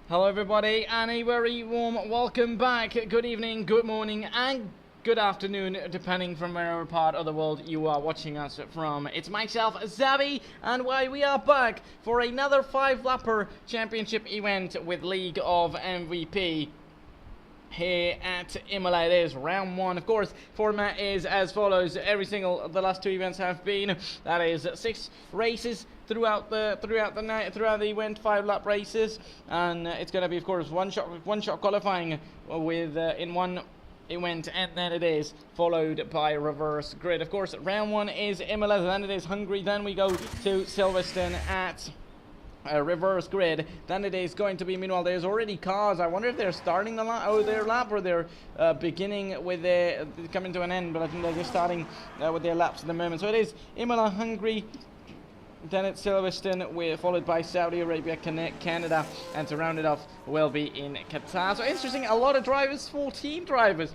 Hello everybody, and a very warm welcome back. Good evening, good morning, and good afternoon, depending from wherever part of the world you are watching us from. It's myself, Zabi, and we are back for another 5-lapper championship event with League of MVP. Here at Imola, it is round 1. Of course, format is as follows. The last 2 events have been, that is 6 races throughout the event, 5-lap races, and it's going to be, of course, one shot qualifying with in one event, and then it is followed by reverse grid. Of course, round 1 is Imola, then it is Hungary, then we go to Silverstone at reverse grid. Then it is going to be, meanwhile, there's already cars. I wonder if they're starting their lap, or they're beginning with coming to an end, but I think they're just starting with their laps at the moment. So it is Imola, Hungary, then it's Silverstone, followed by Saudi Arabia, Canada, and to round it off will be in Qatar. So interesting, a lot of drivers, 14 drivers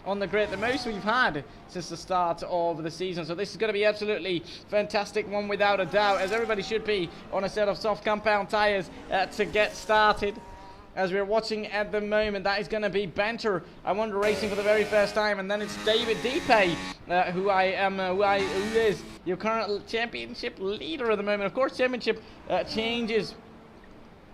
on the grid, the most we've had since the start of the season. So this is going to be absolutely fantastic one, without a doubt, as everybody should be on a set of soft compound tyres to get started. As we're watching at the moment, that is going to be Banter, I wonder, racing for the very first time, and then it's David Deepay, who is your current championship leader at the moment. Of course, championship changes,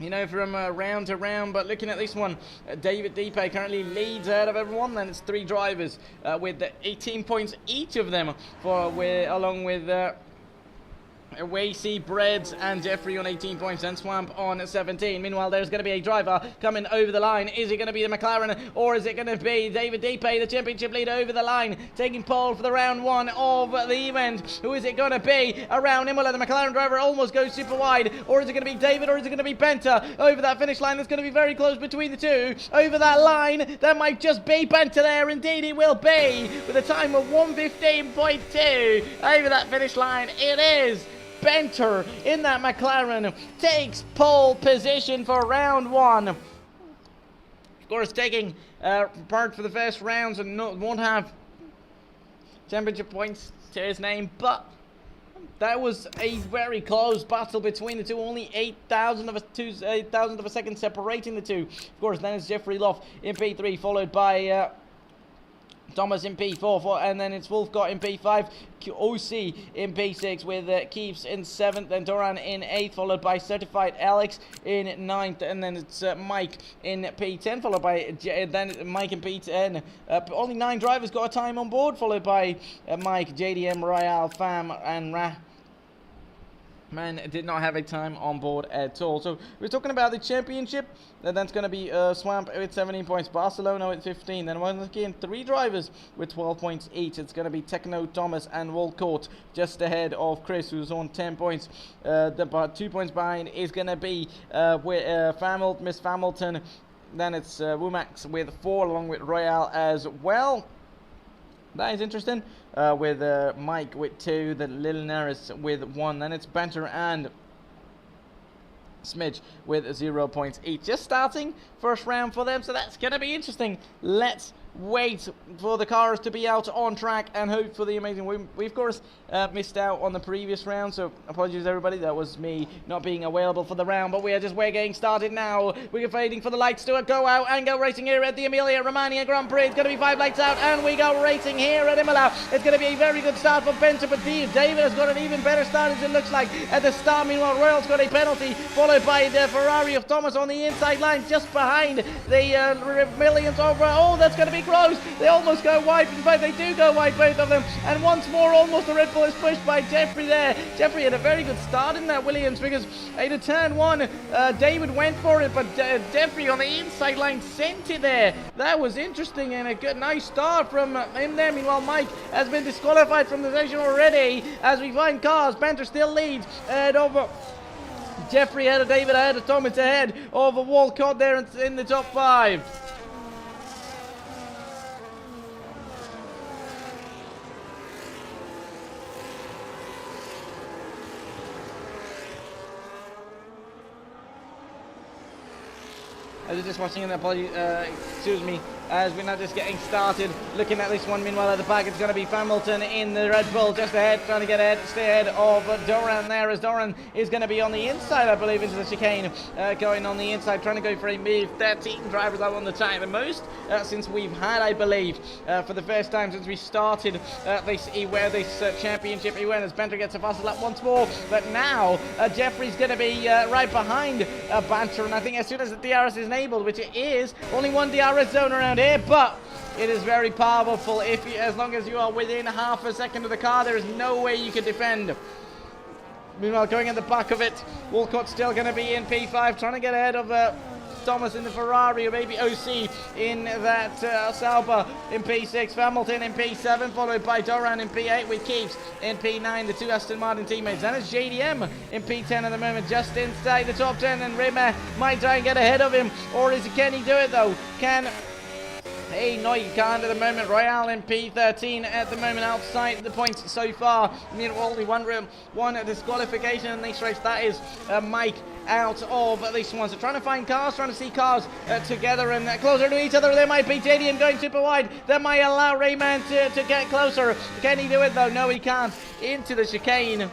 you know, from round to round, but looking at this one, David Deepay currently leads out of everyone. Then it's 3 drivers with 18 points each of them, along with Wasey, Breads, and Jeffrey on 18 points, and Swamp on 17. Meanwhile, there's going to be a driver coming over the line. Is it going to be the McLaren, or is it going to be David Deepay, the championship leader, over the line, taking pole for the round 1 of the event? Who is it going to be around Imola? The McLaren driver almost goes super wide, or is it going to be David, or is it going to be Benter over that finish line? That's going to be very close between the two. Over that line, that might just be Benter there. Indeed, it will be, with a time of 1:15.2 over that finish line. It is Benter in that McLaren, takes pole position for round 1. Of course, taking part for the first rounds, and won't have championship points to his name, but that was a very close battle between the two. Only 8,000 of a second separating the two. Of course, then it's Jeffrey Loff in P3, followed by Thomas in P4, and then it's Wolfgott in P5, OC in P6, with Keeps in 7th, and Doran in 8th, followed by Certified Alex in 9th, and then it's Mike in P10, followed by then Mike in P10. Only 9 drivers got a time on board, followed by Mike, JDM, Royale, Fam, and Man did not have a time on board at all. So we're talking about the championship. That's going to be Swamp with 17 points, Barcelona with 15. Then once again, 3 drivers with 12 points each. It's going to be Techno, Thomas, and Wolcott, just ahead of Chris, who's on 10 points. 2 points behind is going to be Miss Familton. Then it's Womax with 4, along with Royale as well. That is interesting, with Mike with 2, then Lil Naris with 1, then it's Banter and Smidge with 0 points each. Just starting first round for them, so that's going to be interesting. Let's wait for the cars to be out on track and hope for the amazing. We of course missed out on the previous round, so apologies everybody, that was me not being available for the round, but we're getting started now. We're waiting for the lights to go out and go racing here at the Emilia Romagna Grand Prix. It's going to be 5 lights out and we go racing here at Imola. It's going to be a very good start for Benter, but David has got an even better start, as it looks like, at the start. Meanwhile, Royale's got a penalty, followed by the Ferrari of Thomas on the inside line, just behind the millions over. Oh, that's going to be close. They almost go wide. In fact, they do go wide, both of them. And once more, almost the Red Bull is pushed by Jeffrey there. Jeffrey had a very good start in that Williams, because into turn 1, David went for it, but Jeffrey on the inside line sent it there. That was interesting, and a good, nice start from him there. Meanwhile, Mike has been disqualified from the session already, as we find cars. Banter still leads over Jeffrey, ahead of David, ahead of Thomas, ahead of Wolcott there in the top 5. I was just watching an apology, excuse me, as we're now just getting started. Looking at this one, meanwhile at the back, it's going to be Hamilton in the Red Bull, just ahead, trying to get ahead, stay ahead of Doran there, as Doran is going to be on the inside, I believe, into the chicane, going on the inside, trying to go for a move. 13 drivers out on the track, the most since we've had, I believe, for the first time since we started this championship event, as Banter gets a fast lap once more. But now Jeffrey's going to be right behind Banter, and I think as soon as the DRS is enabled, which it is, only one DRS zone around here, but it is very powerful. As long as you are within half a second of the car, there is no way you can defend. Meanwhile, going in the back of it, Walcott's still going to be in P5, trying to get ahead of Thomas in the Ferrari, or maybe OC in that Sauber in P6, Hamilton in P7, followed by Doran in P8 with Keeps in P9, the two Aston Martin teammates. And it's JDM in P10 at the moment, just inside the top 10, and Rimmer might try and get ahead of him, or can he do it though? Hey, no, you can't at the moment. Royale in P13 at the moment, outside the points so far. Only one disqualification in this race. That is Mike out of this one. So trying to find cars, trying to see cars together and closer to each other. There might be JDM going super wide. That might allow Rayman to get closer. Can he do it though? No, he can't. Into the chicane.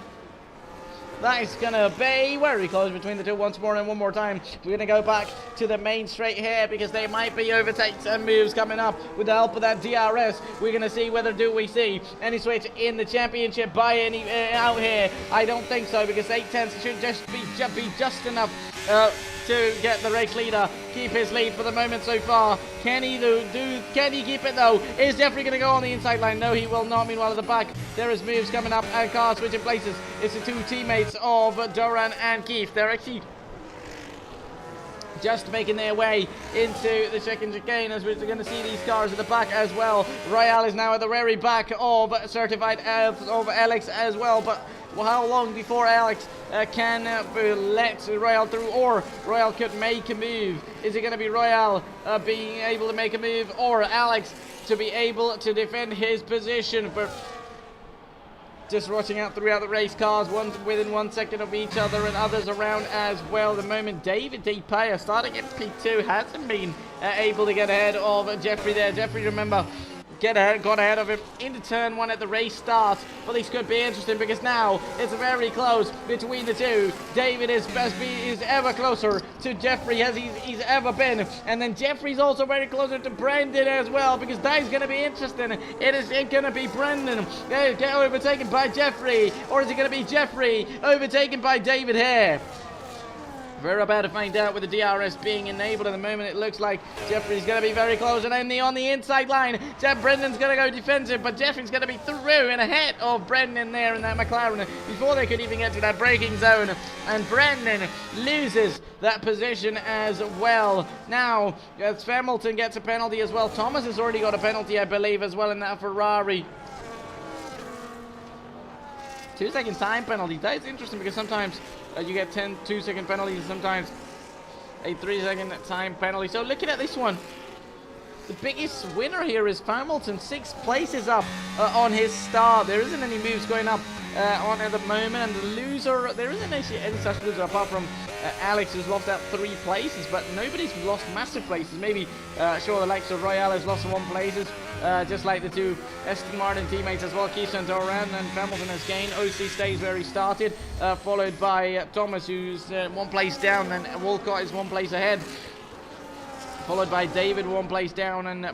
That is going to be very close between the two once more, and one more time. We're going to go back to the main straight here because there might be overtakes and moves coming up with the help of that DRS. We're going to see whether we see any switch in the championship by any out here. I don't think so, because 8/10 should just be just enough to get the race leader keep his lead for the moment so far. Can he can he keep it though? Is Jeffrey going to go on the inside line? No, he will not. Meanwhile at the back, there is moves coming up and cars switching places. It's the two teammates of Doran and Keith. They're actually just making their way into the second chicane, as we're going to see these cars at the back as well. Royale is now at the very back of Certified of Alex as well, but how long before Alex can let Royale through, or Royale could make a move? Is it going to be Royale being able to make a move, or Alex to be able to defend his position? But just watching out throughout the race, cars within 1 second of each other and others around as well. The moment David D. Payer starting at P2 hasn't been able to get ahead of Jeffrey there. Jeffrey, remember, got ahead of him into turn 1 at the race start, but this could be interesting because now it's very close between the two. David is ever closer to Jeffrey as he's ever been, and then Jeffrey's also very closer to Brendan as well, because that is going to be interesting. It going to be Brendan get overtaken by Jeffrey, or is it going to be Jeffrey overtaken by David here? We're about to find out with the DRS being enabled. At the moment, it looks like Jeffrey's going to be very close, and only on the inside line. Brendan's going to go defensive, but Jeffrey's going to be through and ahead of Brendan there in that McLaren before they could even get to that braking zone. And Brendan loses that position as well. Now, as Hamilton gets a penalty as well. Thomas has already got a penalty, I believe, as well in that Ferrari. 2-second time penalty. That is interesting because sometimes you get 10 2-second penalties, and sometimes a 3-second time penalty. So looking at this one, the biggest winner here is Hamilton, 6 places up on his start. There isn't any moves going up on at the moment, and the loser, there isn't actually any such loser apart from Alex, who's lost out 3 places, but nobody's lost massive places. Maybe sure, the likes of Royale has lost 1 places, just like the two Aston Martin teammates as well. Keith and Doran, and Hamilton has gained. OC stays where he started, followed by Thomas, who's 1 place down, and Walcott is 1 place ahead, followed by David 1 place down, and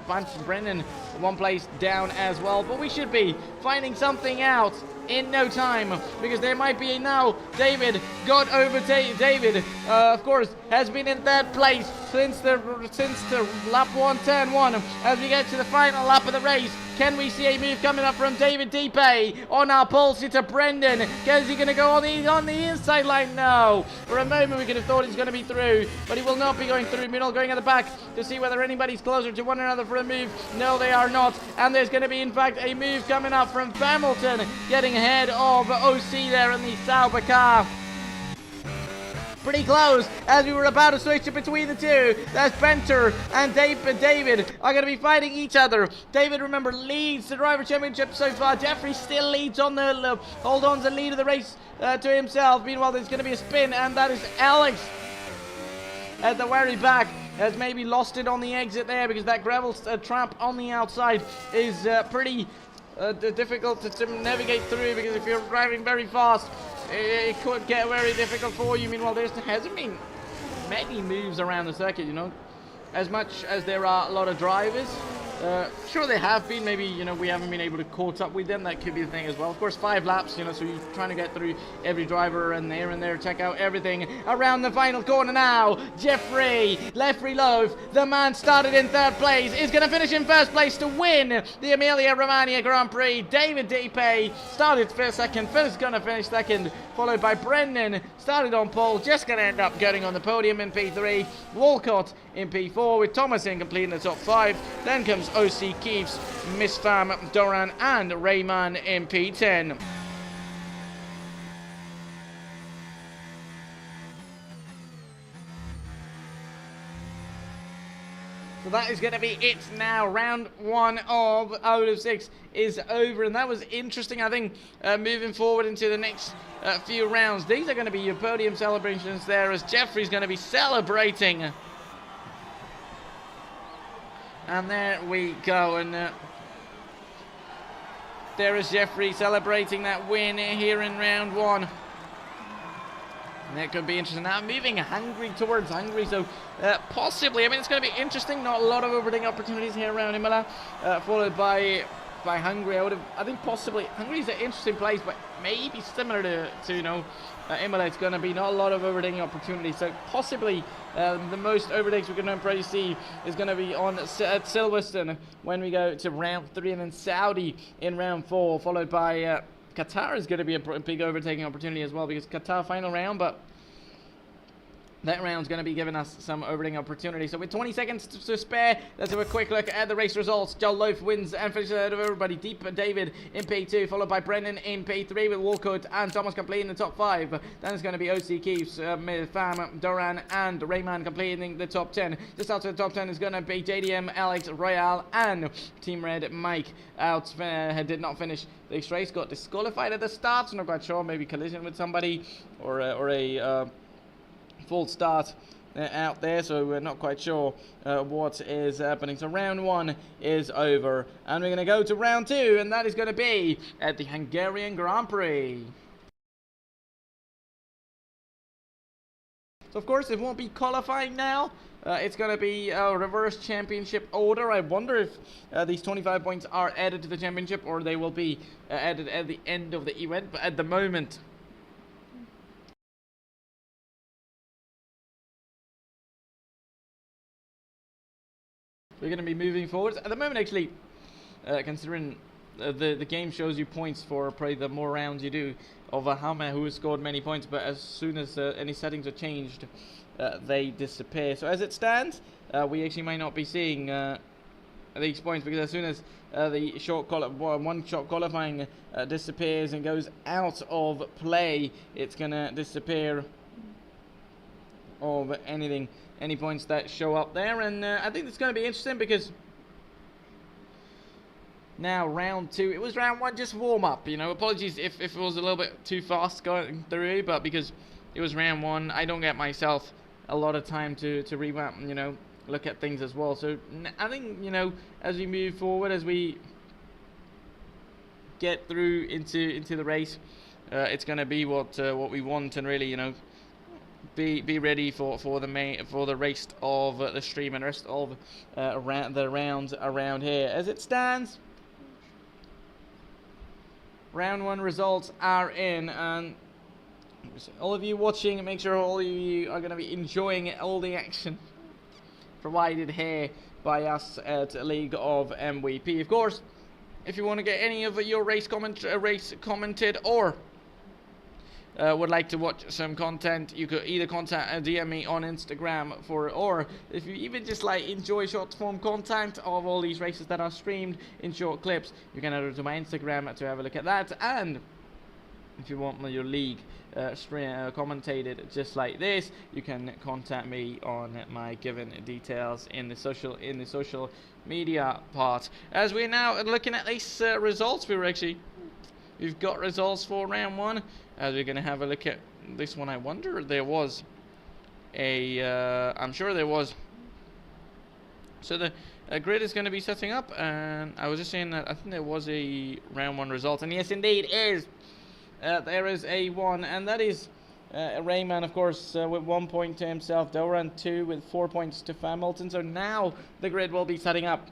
Brendan 1 place down as well. But we should be finding something out in no time, because there might be now. David got over. David, of course, has been in 3rd place since the lap 1, turn 1. As we get to the final lap of the race, can we see a move coming up from David Deepay on our pulse? It's a Brendan. Is he going to go on the inside line? No. For a moment, we could have thought he's going to be through, but he will not be going through. Middle going at the back to see whether anybody's closer to one another for a move. No, they are not. And there's going to be, in fact, a move coming up from Hamilton, getting ahead of OC there in the Sauber car. Pretty close as we were about to switch it between the two. That's Benter and David are going to be fighting each other. David, remember, leads the driver championship so far. Jeffrey still leads on the hold on to the lead of the race to himself. Meanwhile, there's going to be a spin, and that is Alex at the very back has maybe lost it on the exit there, because that gravel trap on the outside is pretty difficult to navigate through, because if you're driving very fast, it could get very difficult for you. Meanwhile, there hasn't been many moves around the circuit, you know, as much as there are a lot of drivers. Sure, they have been. Maybe, you know, we haven't been able to caught up with them. That could be the thing as well. Of course, 5 laps, you know, so you're trying to get through every driver and there, check out everything around the final corner now. Jeffrey Loaf, the man started in 3rd place, is going to finish in 1st place to win the Emilia-Romagna Grand Prix. David Depe started 2nd, Phil's going to finish 2nd, followed by Brendan, started on pole, just going to end up getting on the podium in P3. Walcott in P4, with Thomas in completing the top 5. Then comes OC Keeves, Miss Fam, Doran, and Rayman in P10. So that is going to be it now. Round 1 out of 6 is over, and that was interesting. I think moving forward into the next few rounds, these are going to be your podium celebrations there, as Jeffrey's going to be celebrating. And there we go, and there is Jeffrey celebrating that win here in round 1. And that could be interesting. Now moving towards Hungary, so possibly, I mean, it's going to be interesting. Not a lot of overtaking opportunities here around Imola, followed by Hungary. I think possibly Hungary's an interesting place, but maybe similar to you know, Imola. It's going to be not a lot of overtaking opportunities, so possibly the most overtakes we're going to probably see is going to be at Silverstone when we go to round 3, and then Saudi in round 4, followed by Qatar is going to be a big overtaking opportunity as well, because Qatar final round, but that round's going to be giving us some overtaking opportunity. So with 20 seconds to spare, let's have a quick look at the race results. Joel Loaf wins and finishes ahead of everybody. Deep David in P2, followed by Brendan in P3, with Walcott and Thomas completing the top 5. Then it's going to be OC Keeves, Fam, Doran, and Rayman completing the top 10. Just outside the top 10 is going to be JDM, Alex, Royale, and Team Red Mike did not finish this race. Got disqualified at the start, so not quite sure. Maybe collision with somebody or a false start out there, so we're not quite sure what is happening. So round 1 is over, and we're going to go to round 2, and that is going to be at the Hungarian Grand Prix. So of course it won't be qualifying now. It's going to be a reverse championship order. I wonder if these 25 points are added to the championship, or they will be added at the end of the event. But at the moment, we're going to be moving forward. At the moment, actually, considering the game shows you points for probably the more rounds you do of who has scored many points, but as soon as any settings are changed, they disappear. So as it stands, we actually might not be seeing these points, because as soon as the one-shot qualifying disappears and goes out of play, it's going to disappear of any points that show up there. And I think it's going to be interesting, because now round 2, it was round 1 just warm up, you know. Apologies if it was a little bit too fast going through, but because it was round 1, I don't get myself a lot of time to revamp, you know, look at things as well. So I think, you know, as we move forward, as we get through into the race, it's going to be what we want, and really, you know, be ready for the rest of the stream and rest of the rounds around here. As it stands, round 1 results are in, and all of you watching, make sure all of you are going to be enjoying all the action provided here by us at League of MvP. Of course, if you want to get any of your race commented, or would like to watch some content, you could either contact DM me on Instagram or if you even just like enjoy short form content of all these races that are streamed in short clips, you can head over to my Instagram to have a look at that. And if you want your league commentated just like this, you can contact me on my given details in the social media part. As we're now looking at these results, we've got results for round 1. As we're going to have a look at this one, I wonder if there was I'm sure there was So the grid is going to be setting up, and I was just saying that I think there was a round 1 result, and yes, indeed, there is a 1, and that is Rayman, of course, with 1 point to himself, Doran 2 with 4 points to Familton. So now the grid will be setting up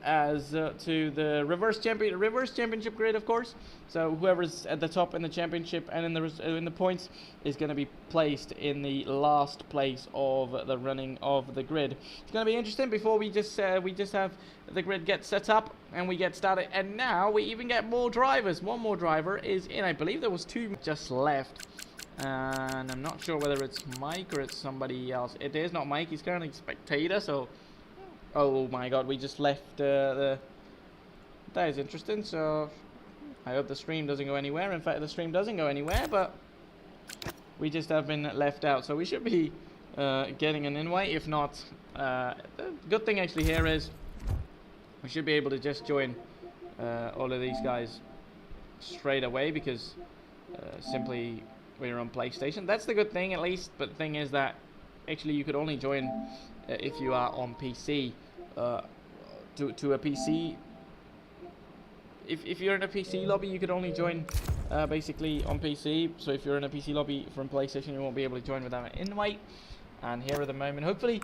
as to the reverse championship grid, of course. So whoever's at the top in the championship and in the points is going to be placed in the last place of the running of the grid. It's going to be interesting. Before we just have the grid get set up and we get started, and now we even get more drivers. One more driver is in. I believe there was 2 just left, and I'm not sure whether it's Mike or it's somebody else. It is not Mike. He's currently spectator, so. Oh my god, we just left that is interesting. So I hope the stream doesn't go anywhere. In fact, the stream doesn't go anywhere, but we just have been left out. So we should be getting an invite. If not, the good thing actually here is we should be able to just join all of these guys straight away, because simply we're on PlayStation. That's the good thing, at least. But the thing is that actually you could only join if you are on PC. To a PC, if you're in a PC lobby, you could only join basically on PC. So if you're in a PC lobby from PlayStation, you won't be able to join without an invite. And here at the moment, hopefully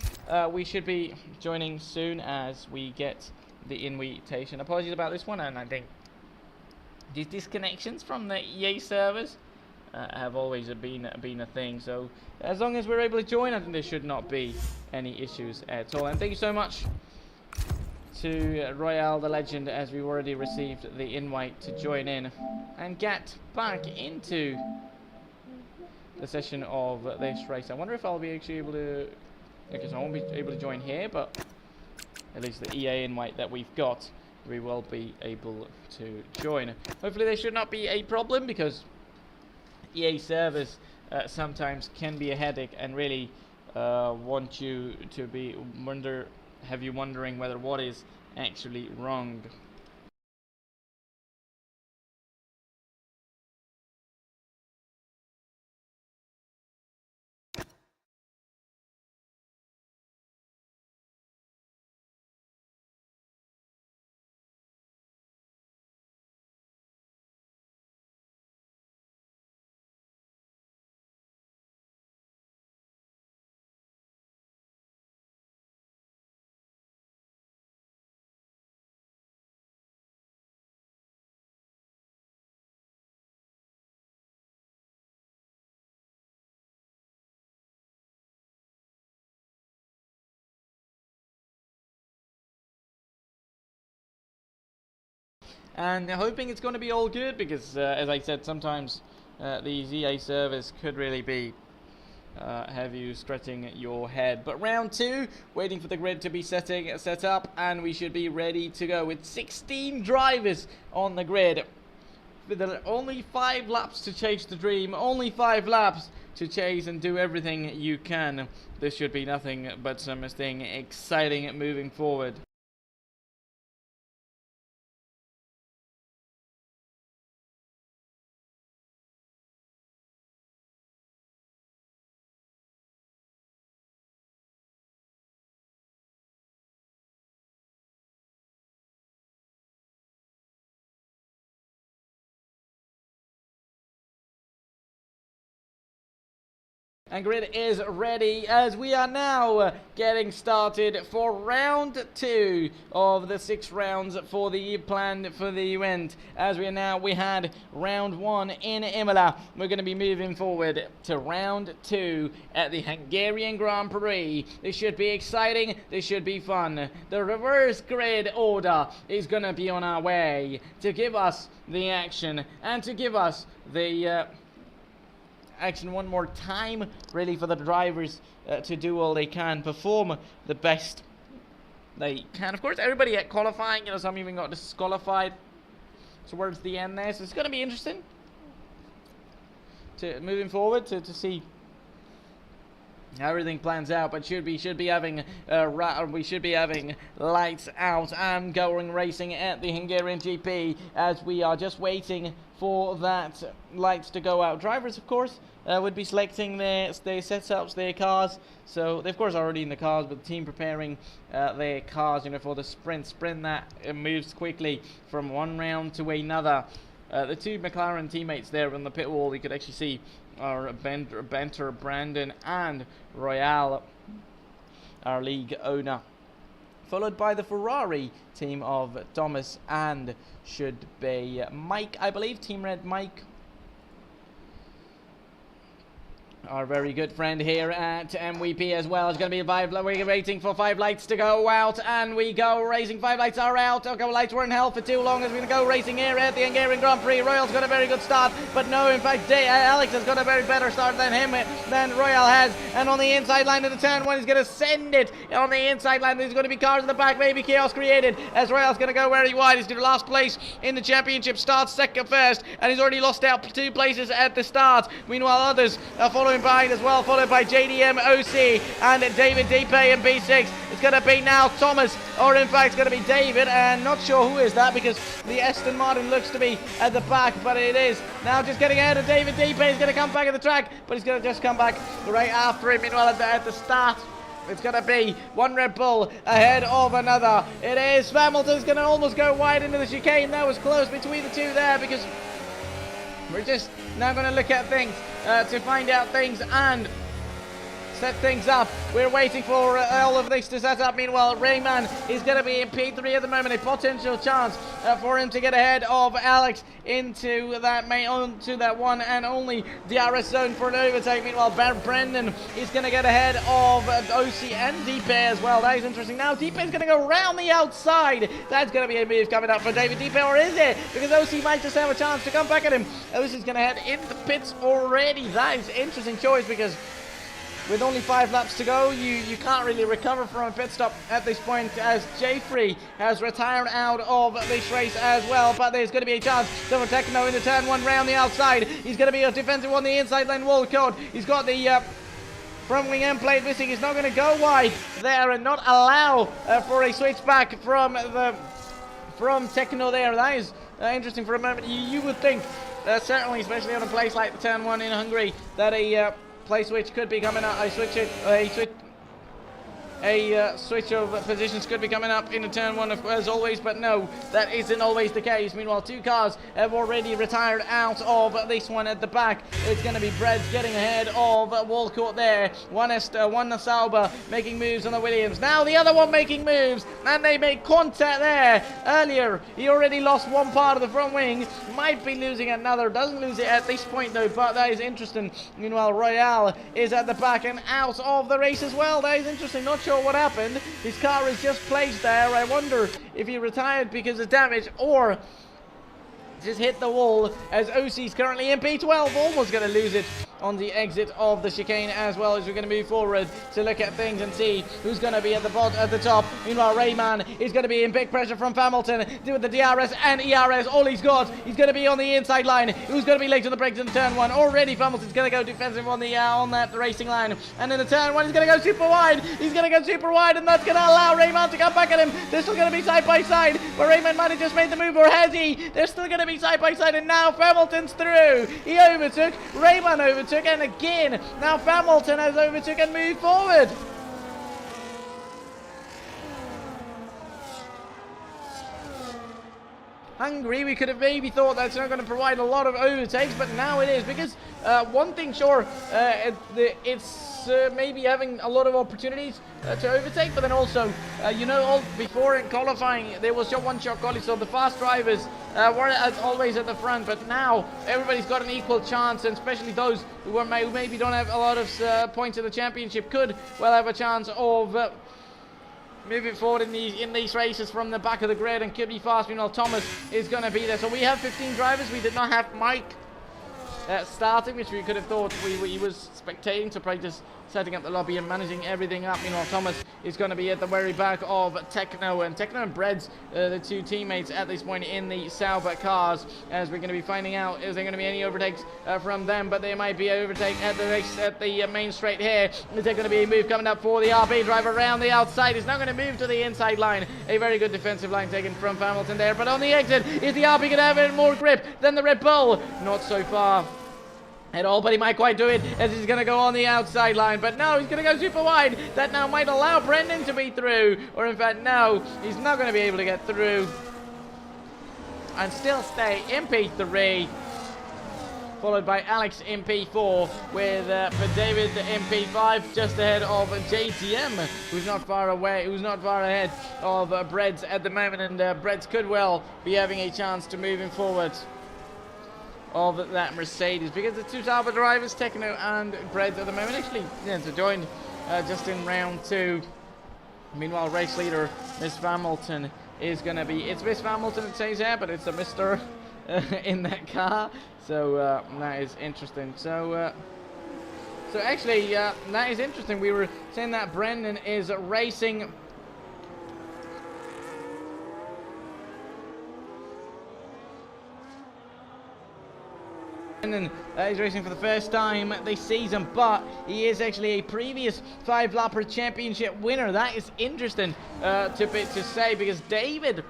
we should be joining soon as we get the invitation. Apologies about this one, and I think these disconnections from the EA servers have always been a thing. So as long as we're able to join, I think there should not be any issues at all. And thank you so much to Royale the Legend, as we've already received the invite to join in and get back into the session of this race. I wonder if I'll be actually able to, because I won't be able to join here, but at least the EA invite that we've got, we will be able to join. Hopefully there should not be a problem, because EA servers sometimes can be a headache and really want you to have you wondering whether what is actually wrong. And hoping it's going to be all good, because as I said, sometimes these EA servers could really be have you scratching your head. But round 2, waiting for the grid to be set up, and we should be ready to go with 16 drivers on the grid. With only 5 laps to chase the dream, only 5 laps to chase and do everything you can. This should be nothing but something exciting moving forward. And grid is ready as we are now getting started for round 2 of the 6 rounds for the planned for the event. As we had round 1 in Imola. We're going to be moving forward to round 2 at the Hungarian Grand Prix. This should be exciting. This should be fun. The reverse grid order is going to be on our way to give us the action and to give us the action one more time, really, for the drivers to do all they can, perform the best they can. Of course, everybody at qualifying, some even got disqualified towards the end there, so it's going to be interesting moving forward to see everything plans out, but we should be having lights out and going racing at the Hungarian GP, as we are just waiting for that lights to go out. Drivers, of course, would be selecting their setups, their cars. So they, of course, are already in the cars, but the team preparing their cars, for the sprint that moves quickly from one round to another. The two McLaren teammates there on the pit wall, you could actually see, are Benter, Brandon, and Royale, our league owner. Followed by the Ferrari team of Thomas and should be Mike, I believe, Team Red Mike. Our very good friend here at MvP as well is going to be we're waiting for 5 lights to go out, and we go racing. 5 lights are out. Okay, lights were in hell for too long as we're going to go racing here at the Hungarian Grand Prix. Royale's got a very good start, but no, in fact, Alex has got a very better start than him, than Royale has, and on the inside line of the turn 1, he's going to send it on the inside line. There's going to be cars in the back, maybe chaos created, as Royale's going to go very wide. He's going to last place in the championship, starts second first, and he's already lost out 2 places at the start. Meanwhile, others are following behind as well, followed by JDM, OC, and David Depe in B6. It's going to be now Thomas, or in fact it's going to be David, and not sure who is that because the Aston Martin looks to be at the back, but it is now just getting ahead of David Depe. He's going to come back at the track, but he's going to just come back right after him. Meanwhile, at the start, it's going to be one Red Bull ahead of another. It is Hamilton's going to almost go wide into the chicane. That was close between the two there, because we're just now going to look at things to find out things and set things up. We're waiting for all of this to set up. Meanwhile, Rayman is going to be in P3 at the moment. A potential chance for him to get ahead of Alex into that one and only DRS zone for an overtake. Meanwhile, Brendan is going to get ahead of OC and Depe as well. That is interesting. Now Depe is going to go round the outside. That's going to be a move coming up for David Depe, or is it? Because OC might just have a chance to come back at him. OC is going to head in the pits already. That is an interesting choice, because with only 5 laps to go, you can't really recover from a pit stop at this point, as Jeffrey has retired out of this race as well. But there's going to be a chance for Techno in the turn 1 round the outside. He's going to be a defensive on the inside lane wall code. He's got the front wing end plate missing. He's not going to go wide there and not allow for a switch back from Techno there. That is interesting for a moment. You would think, certainly, especially on a place like the turn 1 in Hungary, that a play switch could be coming up. A switch of positions could be coming up in the turn 1 as always, but no, that isn't always the case. Meanwhile, 2 cars have already retired out of this one at the back. It's going to be Breads getting ahead of Walcott there. One Sauber making moves on the Williams. Now the other one making moves, and they make contact there. Earlier, he already lost one part of the front wing. Might be losing another. Doesn't lose it at this point though, but that is interesting. Meanwhile, Royale is at the back and out of the race as well. That is interesting. Not sure what happened. His car is just placed there. I wonder if he retired because of damage or just hit the wall, as OC's currently in P12, almost going to lose it on the exit of the chicane, as well as we're going to move forward to look at things and see who's going to be at the top. Meanwhile, Rayman is going to be in big pressure from Hamilton with the DRS and ERS. All he's got, he's going to be on the inside line. Who's going to be late on the brakes in turn 1? Already Hamilton's going to go defensive on that racing line, and in the turn 1 he's going to go super wide. He's going to go super wide, and that's going to allow Rayman to come back at him. They're still going to be side by side, but Rayman might have just made the move, or has he? They're still going to be side by side, and now Hamilton's through. He overtook, Rayman overtook, and again now Hamilton has overtook and moved forward. Hungary, we could have maybe thought that's not going to provide a lot of overtakes, but now it is, because one thing, sure, it's maybe having a lot of opportunities to overtake, but then also, before in qualifying, there was just one-shot qualifying, so the fast drivers were always at the front, but now everybody's got an equal chance, and especially those who maybe don't have a lot of points in the championship could well have a chance of moving forward in these races from the back of the grid and could be fast. Meanwhile, Thomas is going to be there. So we have 15 drivers. We did not have Mike starting, which we could have thought he was spectating, so probably just setting up the lobby and managing everything up. Meanwhile, Thomas is going to be at the very back of Techno and Breads, the two teammates at this point in the Sauber cars, as we're going to be finding out is there going to be any overtakes from them, but there might be an overtake at the race at the main straight here. Is there going to be a move coming up for the RB driver around the outside? Is now going to move to the inside line. A very good defensive line taken from Hamilton there, but on the exit, is the RB going to have more grip than the Red Bull? Not so far at all, but he might quite do it as he's going to go on the outside line. But no, he's going to go super wide. That now might allow Brendan to be through, or in fact, no, he's not going to be able to get through and still stay in P3, followed by Alex in P4, with for David in P5, just ahead of JTM, who's not far away, who's not far ahead of Breads at the moment, and Breads could well be having a chance to moving forward of that Mercedes, because the two Sauber drivers, Techno and Breads at the moment, actually joined just in round 2. Meanwhile, race leader Miss Hamilton is going to be, it's Miss Hamilton it says here, but it's a Mr. In that car, so that is interesting. So actually that is interesting. We were saying that Brendan is racing and he's racing for the first time this season, but he is actually a previous 5-lapper championship winner. That is interesting to say, because David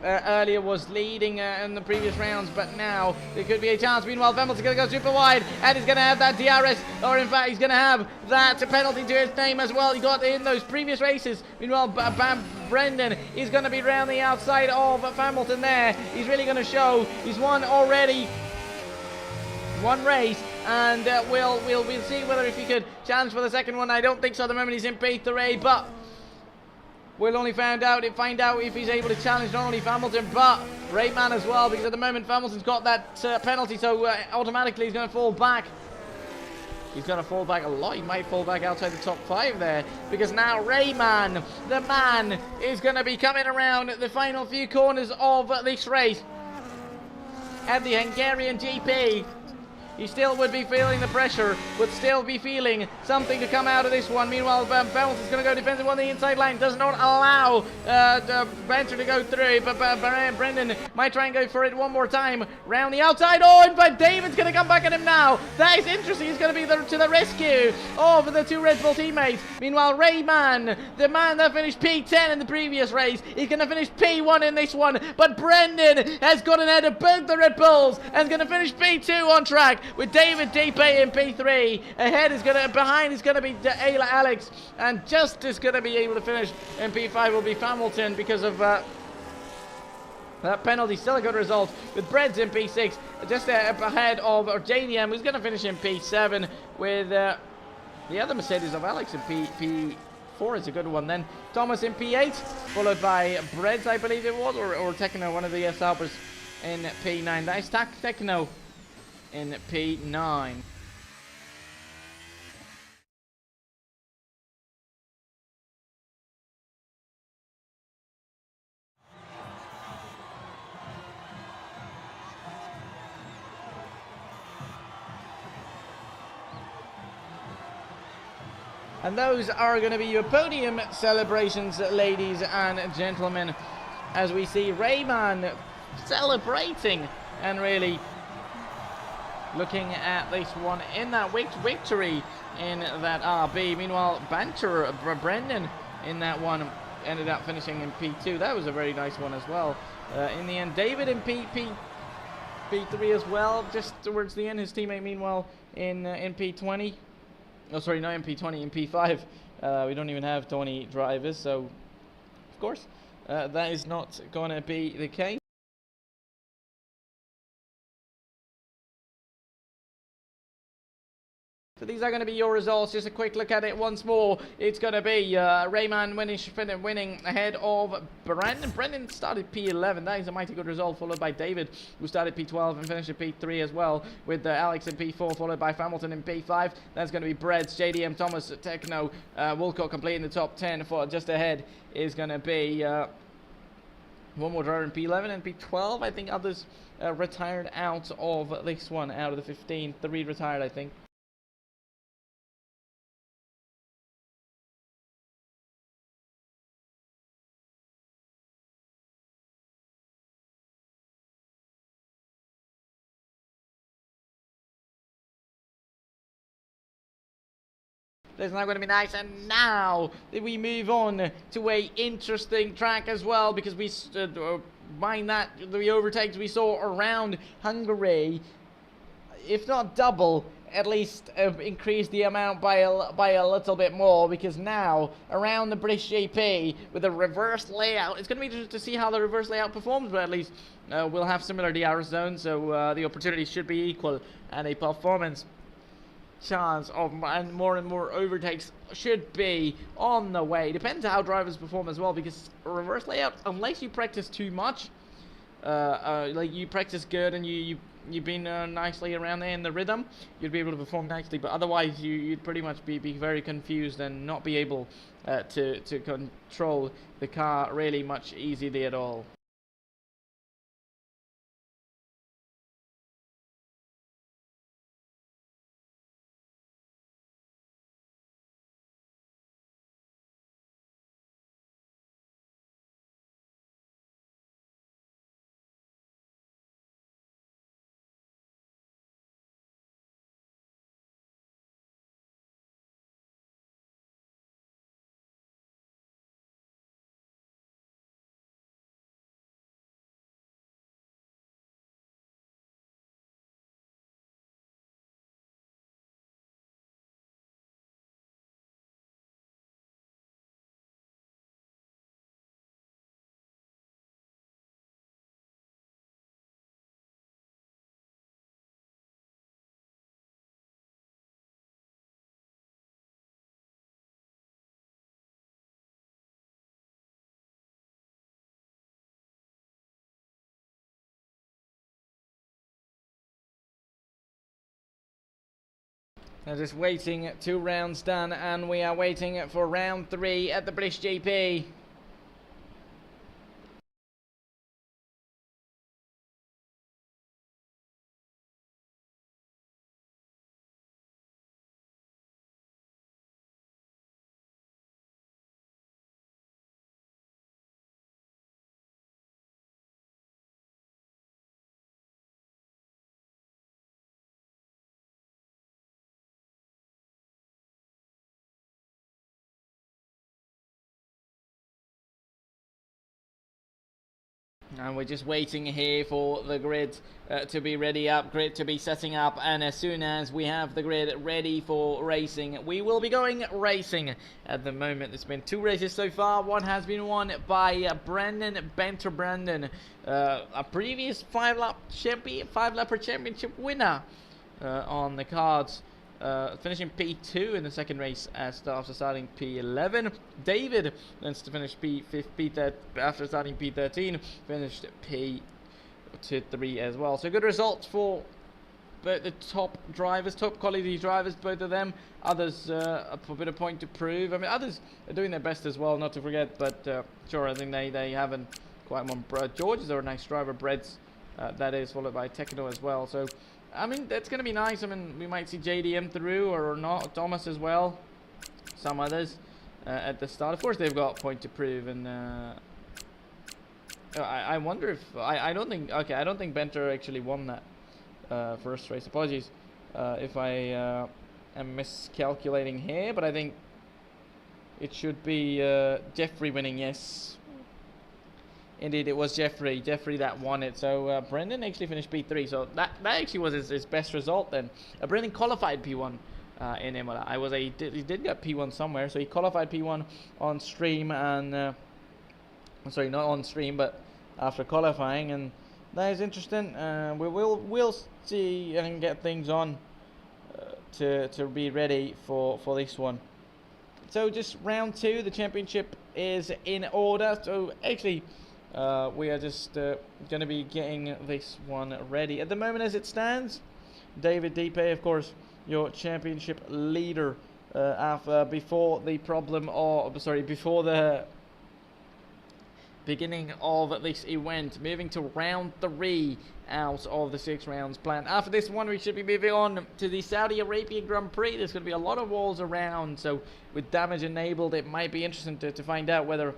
earlier was leading in the previous rounds, but now there could be a chance. Meanwhile, Hamilton's going to go super wide, and he's going to have that DRS, or in fact he's going to have that penalty to his name as well. He got in those previous races. Meanwhile, Brendan is going to be round the outside of Hamilton there. He's really going to show he's won already one race, and we'll see whether if he could challenge for the second one. I don't think so at the moment. He's in P3, but we'll only find out if he's able to challenge not only Hamilton but Rayman as well, because at the moment Hamilton's got that penalty, so automatically he's going to fall back. He's going to fall back a lot. He might fall back outside the top 5 there, because now Rayman, the man, is going to be coming around the final few corners of this race at the Hungarian GP. He still would be feeling the pressure, would still be feeling something to come out of this one. Meanwhile, Bounce is going to go defensive on the inside line, does not allow Banter to go through, but Brendan might try and go for it one more time. Round the outside, but David's going to come back at him now. That is interesting. He's going to be to the rescue of the two Red Bull teammates. Meanwhile, Rayman, the man that finished P10 in the previous race, he's going to finish P1 in this one, but Brendan has got ahead of both the Red Bulls and is going to finish P2 on track, with David DP in P3. Behind is going to be Alex, and just is going to be able to finish in P5 will be Hamilton because of that penalty. Still a good result, with Breads in P6, just ahead of JDM, who's going to finish in P7, with the other Mercedes of Alex in P4 is a good one. Then Thomas in P8, followed by Breads, I believe it was, or Techno, one of the Saubers in P9. That is Techno in P9. And those are going to be your podium celebrations, ladies and gentlemen, as we see Rayman celebrating and really looking at this one in that victory in that RB. Meanwhile, Banter, Brendan in that one ended up finishing in P2. That was a very nice one as well. In the end, David in P3 as well, just towards the end. His teammate, meanwhile, in P20. Oh, sorry, not in P20, in P5. We don't even have 20 drivers, so of course that is not going to be the case. So these are going to be your results. Just a quick look at it once more. It's going to be Rayman winning ahead of Brendan. Brendan started P11. That is a mighty good result, followed by David, who started P12 and finished at P3 as well, with Alex in P4, followed by Hamilton in P5. That's going to be Breads, JDM, Thomas, Techno, Woolcock complete in the top 10. For just ahead is going to be one more driver in P11 and P12. I think others retired out of this one, out of the 15. 3 retired, I think. That's not going to be nice. And now we move on to a interesting track as well, because we mind that the overtakes we saw around Hungary, if not double, at least increase the amount by a little bit more, because now around the British GP with a reverse layout, it's going to be interesting to see how the reverse layout performs, but at least we'll have similar DRS zones, so the opportunities should be equal, and a performance chance of and more overtakes should be on the way. Depends how drivers perform as well, because reverse layout, unless you practice too much, like you practice good and you've been nicely around there in the rhythm, you'd be able to perform nicely, but otherwise you'd pretty much be very confused and not be able to control the car really much easily at all. They're just waiting 2 rounds done, and we are waiting for round 3 at the British GP. And we're just waiting here for the grid to be ready up, grid to be setting up, and as soon as we have the grid ready for racing, we will be going racing. At the moment, there's been 2 races so far. One has been won by Brandon Benter. Brandon, a previous 5-lapper championship winner on the cards. Finishing P2 in the second race after starting P11. David wants to finish P5 after starting P13, finished P3 as well. So good results for the top drivers, top quality drivers, both of them. Others a bit of point to prove. I mean, others are doing their best as well, not to forget. But sure, I think they haven't quite won. George is a nice driver. Bread's that is, followed by Techno as well. So I mean, that's going to be nice. I mean, we might see JDM through or not, Thomas as well, some others at the start. Of course, they've got point to prove, and I wonder if I don't think Benter actually won that first race. Apologies if I am miscalculating here, but I think it should be Jeffrey winning. Yes. Indeed, it was Jeffrey that won it. So Brendan actually finished P3. So that actually was his best result then. Brendan qualified P1 in Imola. He did get P1 somewhere. So he qualified P1 on stream, and sorry, not on stream, but after qualifying, and that is interesting. We'll see and get things on to be ready for this one. So just round 2, the championship is in order. So actually, we are just going to be getting this one ready. At the moment as it stands, David Depe, of course, your championship leader before the problem, or sorry, before the beginning of this event, moving to round 3 out of the 6 rounds planned. After this one, we should be moving on to the Saudi Arabian Grand Prix. There's going to be a lot of walls around, so with damage enabled, it might be interesting to find out whether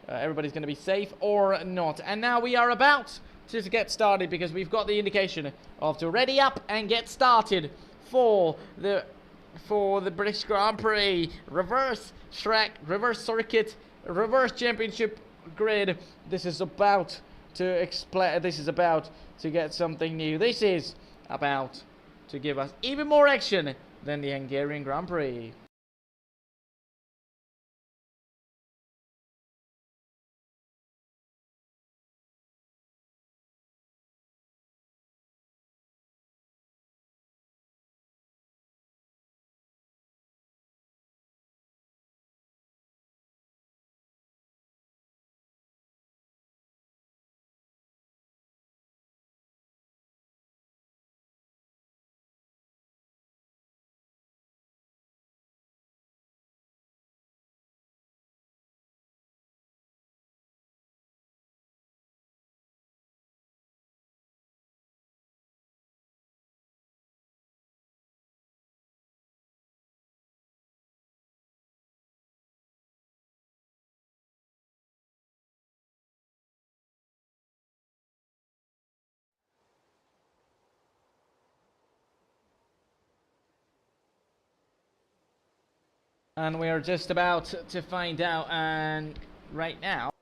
everybody's going to be safe or not. And now we are about to get started, because we've got the indication of to ready up and get started for the British Grand Prix reverse track, reverse circuit, reverse championship grid. This is about to explain. This is about to get something new. This is about to give us even more action than the Hungarian Grand Prix. And we are just about to find out, and right now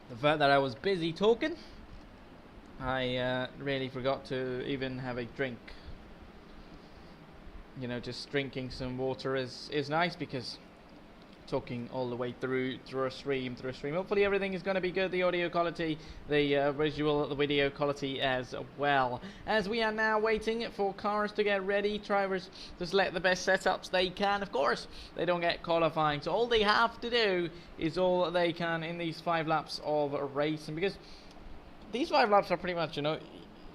the fact that I was busy talking, I really forgot to even have a drink. You know, just drinking some water is nice, because talking all the way through a stream. Hopefully everything is going to be good. The audio quality, the visual, the video quality as well. As we are now waiting for cars to get ready, drivers just let the best setups they can. Of course, they don't get qualifying, so all they have to do is all they can in these 5 laps of racing, because these 5 laps are pretty much, you know,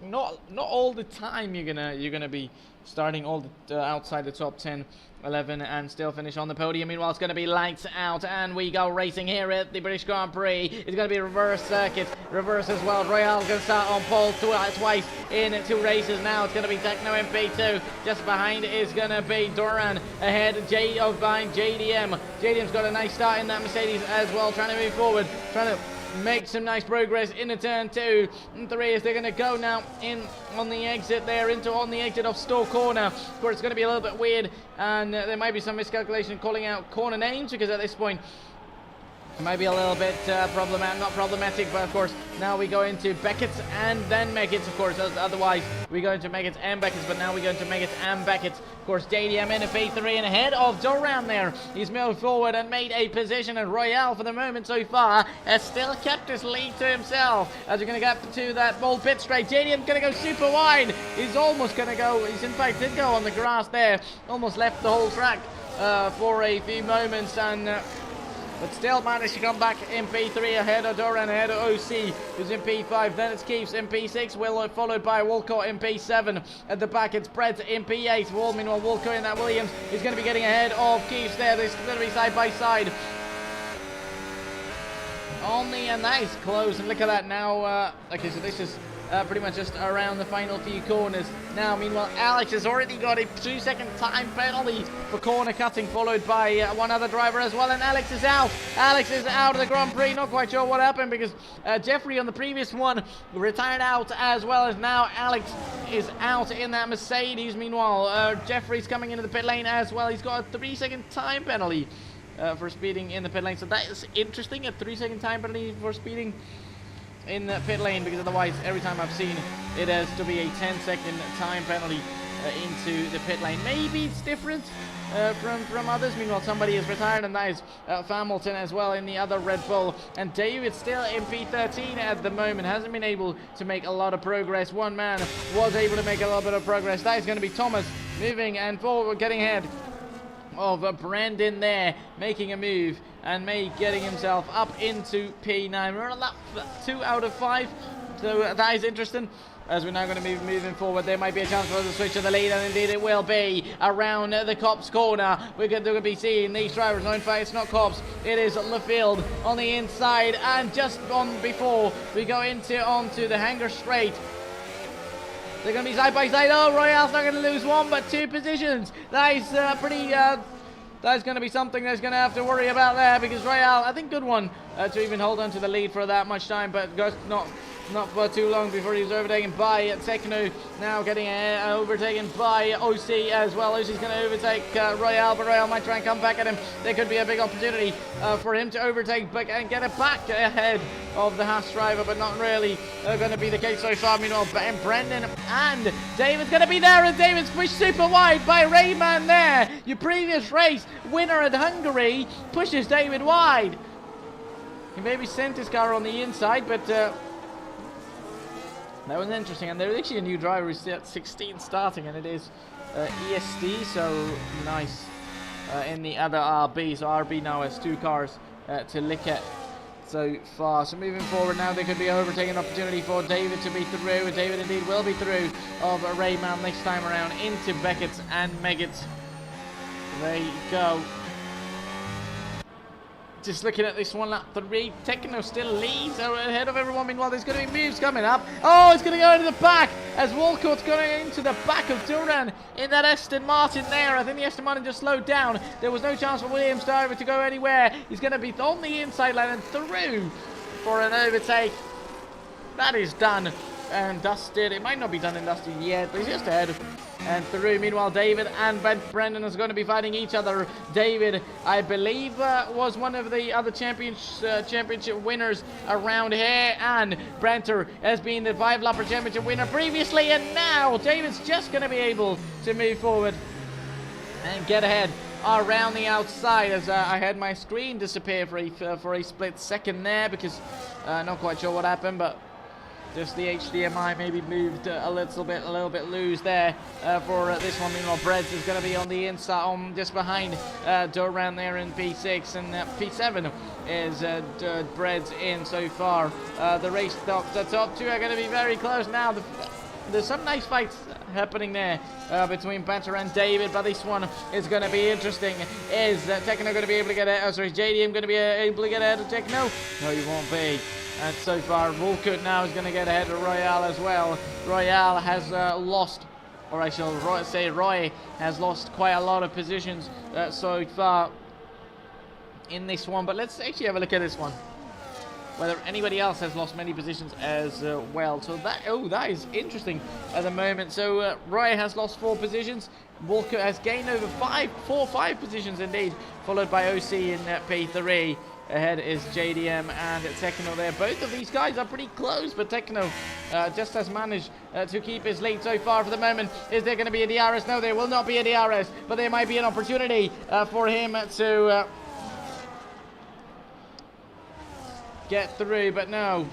not all the time you're gonna be starting all the outside the top 10, 11 and still finish on the podium. Meanwhile, it's going to be lights out, and we go racing here at the British Grand Prix. It's going to be reverse circuit, reverse as well. Royale going to start on pole twice in 2 races. Now it's going to be Techno MP2. Just behind is going to be Duran, ahead behind JDM. JDM's got a nice start in that Mercedes as well, trying to move forward, trying to make some nice progress into turn 2 and 3 as they're going to go now in on the exit there, on the exit of Store Corner. Of course, it's going to be a little bit weird, and there might be some miscalculation calling out corner names, because at this point it might be a little bit problematic, not problematic, but of course now we go into Beckett's and then Meggett's. Of course, otherwise we go into Meggett's and Beckett's, but now we go into Meggett's and Beckett's. Of course, JDM in a P3 and ahead of Duran there. He's moved forward and made a position, and Royale for the moment so far has still kept his lead to himself. As we're going to get to that bold pit straight, JDM going to go super wide. He's almost going to go, he's in fact did go on the grass there, almost left the whole track for a few moments, and but still managed to come back in P3 ahead of Duran, ahead of OC, who's in P5. Then it's Keeps in P6, followed by Walcott in P7. At the back, it's Brett in P8. Meanwhile, Walcott in that Williams is going to be getting ahead of Keeps there. This is going to be side by side. Only a nice close, and look at that now. Okay, so this is pretty much just around the final few corners now. Meanwhile, Alex has already got a 2-second time penalty for corner cutting, followed by one other driver as well, and Alex is out. Alex is out of the Grand Prix. Not quite sure what happened, because Jeffrey on the previous one retired out, as well as now Alex is out in that Mercedes. Meanwhile, Jeffrey's coming into the pit lane as well. He's got a 3-second time penalty for speeding in the pit lane, so that is interesting. A 3-second time penalty for speeding in the pit lane, because otherwise every time I've seen it has to be a 10-second time penalty into the pit lane. Maybe it's different from others. Meanwhile, somebody is retired, and that is Hamilton as well in the other Red Bull, and David still in P13 at the moment, hasn't been able to make a lot of progress. One man was able to make a little bit of progress. That is going to be Thomas moving and forward, getting ahead of Brandon there, making a move and getting himself up into P9. We're on lap 2 out of 5. So that is interesting. As we're now going to be moving forward, there might be a chance for us to switch to the lead, and indeed it will be around the Cops corner. We're going to be seeing these drivers. No, in fact, it's not Cops, it is LaField on the inside, and just on before we go onto the Hangar Straight. They're going to be side by side. Oh, Royale's not going to lose one, but 2 positions. That is that's going to be something that's going to have to worry about there, because Royale, I think, good one to even hold on to the lead for that much time, but goes not for too long before he was overtaken by Tekno. Now getting overtaken by OC as well. OC's going to overtake Royale, but Royale might try and come back at him. There could be a big opportunity for him to overtake and get it back ahead of the Haas driver, but not really going to be the case so far. Meanwhile, Brendan and David's going to be there, and David's pushed super wide by Rayman there. Your previous race winner at Hungary pushes David wide. He maybe sent his car on the inside, but that was interesting. And there's actually a new driver who's at 16 starting, and it is ESD, so nice in the other RB. So RB now has 2 cars to lick at so far. So moving forward now, there could be an overtaking opportunity for David to be through. David indeed will be through of Rayman next time around into Beckett's and Meggett's. There you go. Just looking at this one, lap 3, Tekno still leads ahead of everyone. Meanwhile, there's going to be moves coming up. Oh, it's going to go into the back as Walcott's going into the back of Duran in that Aston Martin there. I think the Aston Martin just slowed down. There was no chance for Williams driver to go anywhere. He's going to be on the inside line and through for an overtake. That is done and dusted. It might not be done and dusted yet, but he's just ahead and through. Meanwhile, David and Brendan is going to be fighting each other. David, I believe, was one of the other championship winners around here, and Brenter has been the 5-lapper championship winner previously, and now David's just going to be able to move forward and get ahead around the outside. As I had my screen disappear for a split second there, because not quite sure what happened, but just the HDMI maybe moved a little bit loose there for this one. Meanwhile, Breads is going to be on the inside, just behind Duran there in P6, and P7 is Breads in so far. The top 2 are going to be very close now. There's some nice fights happening there between Banter and David, but this one is going to be interesting. Is Tekno going to be able to get ahead? Sorry, JDM going to be able to get ahead of Tekno? No, he won't be. And so far, Walcott now is going to get ahead of Royale as well. Royale has lost, or I shall say Roy has lost quite a lot of positions so far in this one. But let's actually have a look at this one, whether anybody else has lost many positions as well. So that is interesting at the moment. So Roy has lost 4 positions. Walcott has gained over 5 positions indeed, followed by OC in P3. Ahead is JDM and Tekno there. Both of these guys are pretty close, but Tekno just has managed to keep his lead so far for the moment. Is there going to be a DRS? No, there will not be a DRS, but there might be an opportunity for him to get through, but no.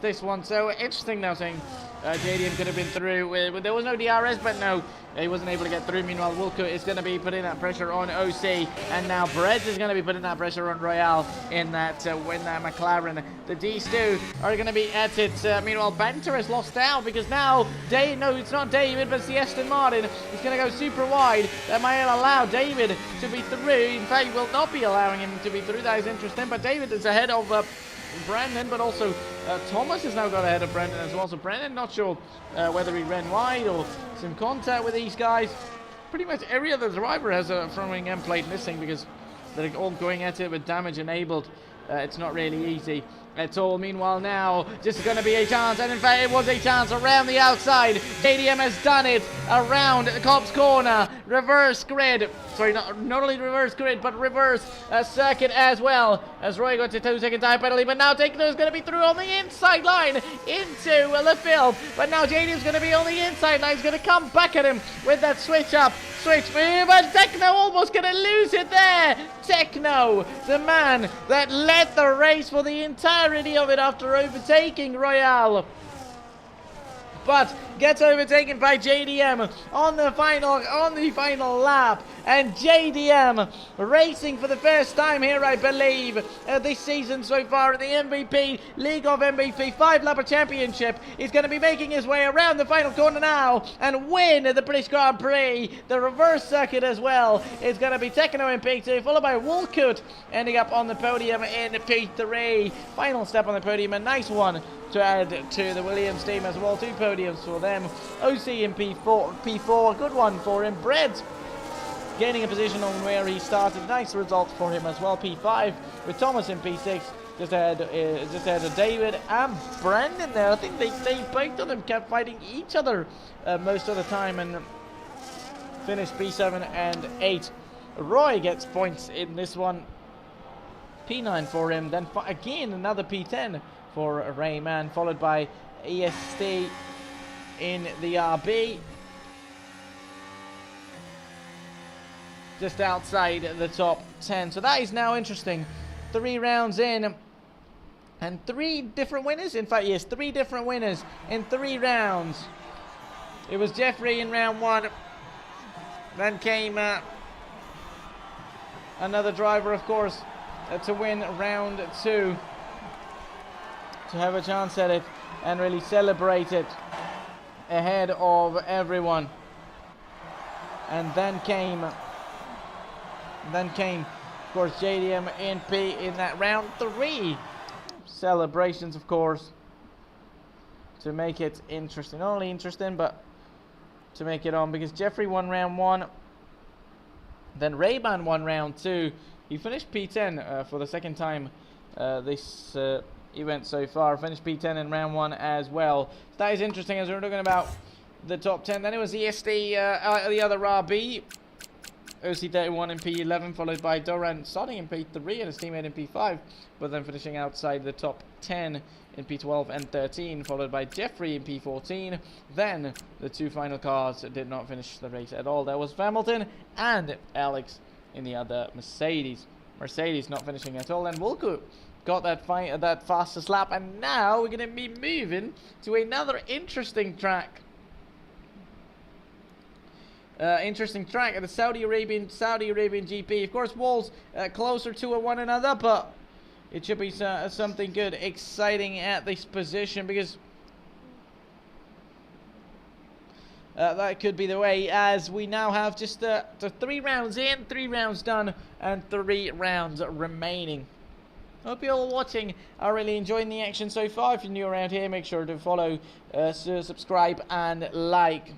This one, so interesting now, saying JDM could have been through. There was no DRS, but no, he wasn't able to get through. Meanwhile, Walcott is going to be putting that pressure on OC, and now Brett is going to be putting that pressure on Royale in that McLaren. The D2 are going to be at it. Meanwhile, Banter has lost out, because now no, it's not David, but it's the Aston Martin. He's going to go super wide. That might allow David to be through. In fact, he will not be allowing him to be through. That is interesting, but David is ahead of Brandon, but also Thomas has now got ahead of Brandon as well. So Brandon, not sure whether he ran wide or some contact with these guys. Pretty much every other driver has a front-wing end plate missing, because they're all going at it with damage enabled. It's not really easy at all. Meanwhile, now just going to be a chance, and in fact it was a chance around the outside. JDM has done it around the Cops corner. Reverse grid, sorry, not only reverse grid, but reverse circuit as well, as Roy got to 2-second time penalty. But now Tekno is going to be through on the inside line into the field, but now JDM is going to be on the inside line. He's going to come back at him with that switch move, and Tekno almost going to lose it there. Tekno, the man that led the race for the entirety of it after overtaking Royale. But gets overtaken by JDM on the final lap, and JDM racing for the first time here, I believe, this season so far at the MVP League of MVP 5-lapper championship. He's going to be making his way around the final corner now and win the British Grand Prix. The reverse circuit as well is going to be Tekno in P2, followed by Woolcoot ending up on the podium in P3. Final step on the podium, a nice one to add to the Williams team as well. 2 podiums for them. OC in P4, a good one for him. Brett gaining a position on where he started. Nice result for him as well. P5 with Thomas in P6. Just ahead of David and Brandon there. I think they both of them kept fighting each other most of the time and finished P7 and 8. Roy gets points in this one. P9 for him. Then again another P10 for Rayman, followed by EST in the RB. Just outside the top 10. So that is now interesting. 3 rounds in and 3 different winners. In fact, yes, 3 different winners in 3 rounds. It was Jeffrey in round 1. Then came another driver, of course, to win round 2. To have a chance at it and really celebrate it ahead of everyone. And then came, of course, JDM NP in that round 3. Celebrations, of course, to make it interesting. Not only interesting, but to make it on, because Jeffrey won round 1. Then Rayman won round 2. He finished P10 for the second time this event so far. Finished P10 in round 1 as well. So that is interesting as we're talking about the top 10. Then it was EST, the other RB. OC31 in P11, followed by Doran starting in P3 and his teammate in P5, but then finishing outside the top 10 in P12 and 13, followed by Jeffrey in P14. Then the 2 final cars did not finish the race at all. That was Hamilton and Alex in the other Mercedes. Mercedes not finishing at all. And Woolcoot got that fastest lap, and now we're going to be moving to another interesting track. Interesting track at the Saudi Arabian GP. Of course, walls closer to one another, but it should be something good, exciting at this position, because that could be the way, as we now have just the 3 rounds in, 3 rounds done, and 3 rounds remaining. Hope you're all watching are really enjoying the action so far. If you're new around here, make sure to follow, subscribe, and like.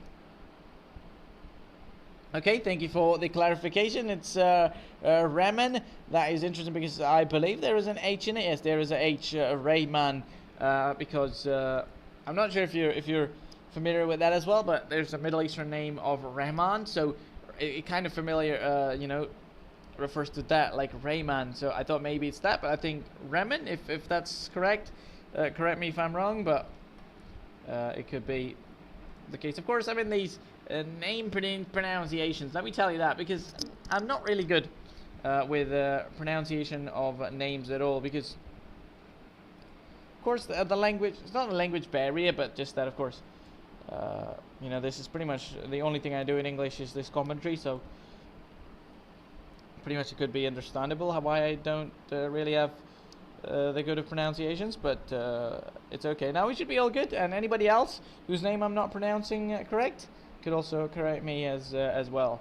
Okay, thank you for the clarification. It's Raman. That is interesting because I believe there is an H in it. Yes, there is a H, Rayman, because I'm not sure if you're familiar with that as well, but there's a Middle Eastern name of Rahman, so it kind of familiar, you know, refers to that, like Rayman. So I thought maybe it's that, but I think Raman, if that's correct. Correct me if I'm wrong, but it could be the case. Of course, I'm in these name pronunciations, let me tell you that, because I'm not really good with pronunciation of names at all, because of course the language, it's not a language barrier, but just that, of course, you know, this is pretty much the only thing I do in English is this commentary, so pretty much it could be understandable why I don't really have the good of pronunciations, but it's okay. Now we should be all good, and anybody else whose name I'm not pronouncing correct could also correct me as well.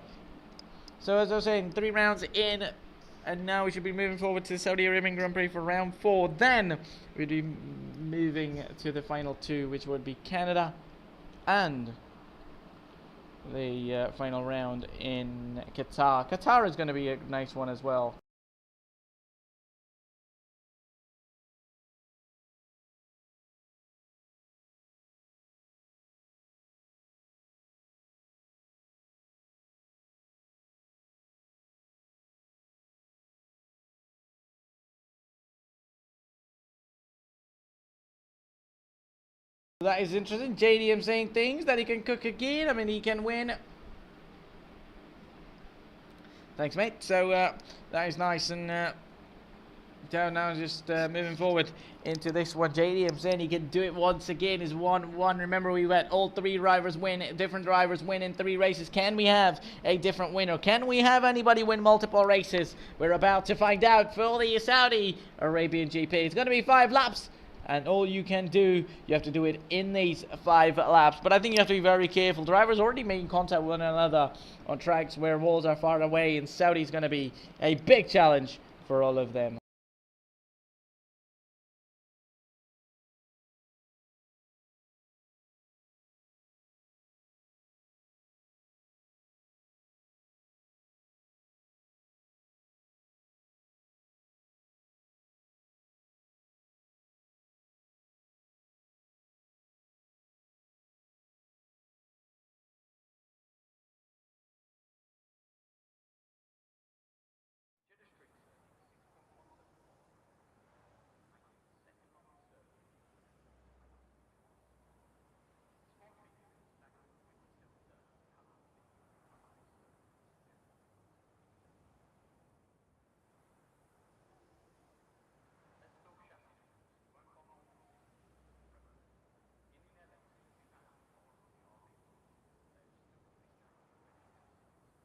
So as I was saying, 3 rounds in, and now we should be moving forward to the Saudi Arabian Grand Prix for round 4. Then we'd be moving to the final 2, which would be Canada and the final round in Qatar. Qatar is going to be a nice one as well. That is interesting. JDM saying things that he can cook again. I mean, he can win. Thanks, mate. So that is nice, and down now, just moving forward into this one. JDM saying he can do it once again. Is 1-1. Remember, we let all 3 drivers win. Different drivers win in 3 races. Can we have a different winner? Can we have anybody win multiple races? We're about to find out for the Saudi Arabian GP. It's going to be 5 laps. And all you can do, you have to do it in these 5 laps. But I think you have to be very careful. Drivers already making contact with one another on tracks where walls are far away. And Saudi's going to be a big challenge for all of them.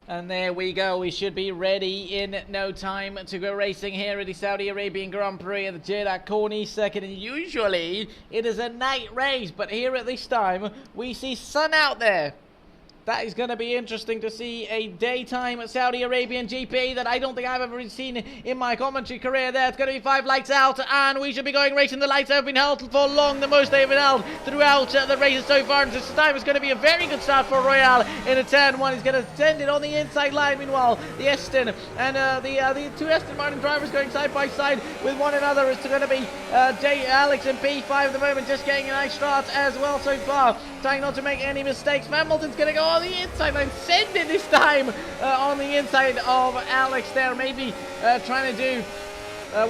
And there we go. We should be ready in no time to go racing here at the Saudi Arabian Grand Prix at the Jeddah Corny Circuit. And usually it is a night race, but here at this time we see sun out there. That is going to be interesting to see a daytime Saudi Arabian GP that I don't think I've ever seen in my commentary career there. It's going to be 5 lights out, and we should be going racing. The lights have been held for long, the most they've been held throughout the races so far. And this time it's going to be a very good start for Royale in a turn 1. He's going to send it on the inside line. Meanwhile, the Aston and the 2 Aston Martin drivers going side by side with one another. It's going to be Alex and P5 at the moment, just getting a nice start as well so far. Trying not to make any mistakes. Hamilton's going to go on the inside line, send it this time on the inside of Alex there. Maybe trying to do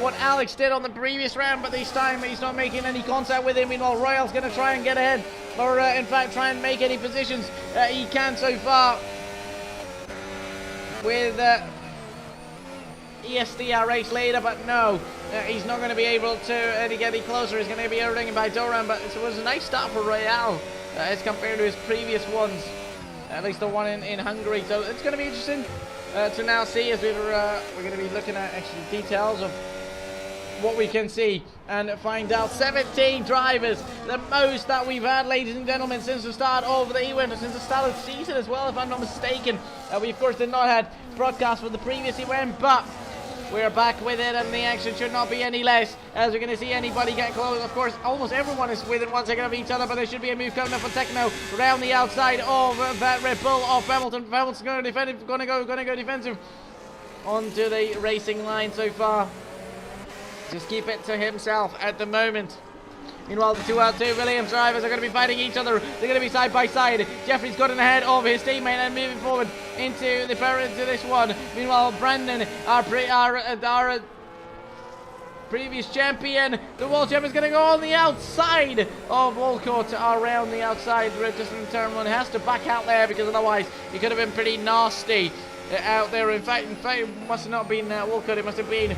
what Alex did on the previous round, but this time he's not making any contact with him. Meanwhile, Royale's going to try and get ahead, or in fact try and make any positions he can so far with ESDR race leader, but no, he's not going to be able to get any closer. He's going to be overtaken by Doran, but it was a nice start for Royale as compared to his previous ones, at least the one in Hungary. So it's going to be interesting to now see, as we're going to be looking at actually details of what we can see and find out. 17 drivers, the most that we've had, ladies and gentlemen, since the start of the event, since the start of the season as well, if I'm not mistaken. We of course did not have broadcast for the previous event, but we're back with it, and the action should not be any less, as we're going to see anybody get close. Of course, almost everyone is within 1 second of each other, but there should be a move coming up for Techno around the outside of that Red Bull of Hamilton. Hamilton's going to defend, going to go defensive onto the racing line so far. Just keep it to himself at the moment. Meanwhile, the 2 Williams drivers are going to be fighting each other. They're going to be side by side. Jeffrey's gotten ahead of his teammate and moving forward into this one. Meanwhile, Brandon, our previous champion, the world champion, is going to go on the outside of Walcott, around the outside. Just in turn 1, has to back out there, because otherwise he could have been pretty nasty out there. In fact, it must have not been Walcott. It must have been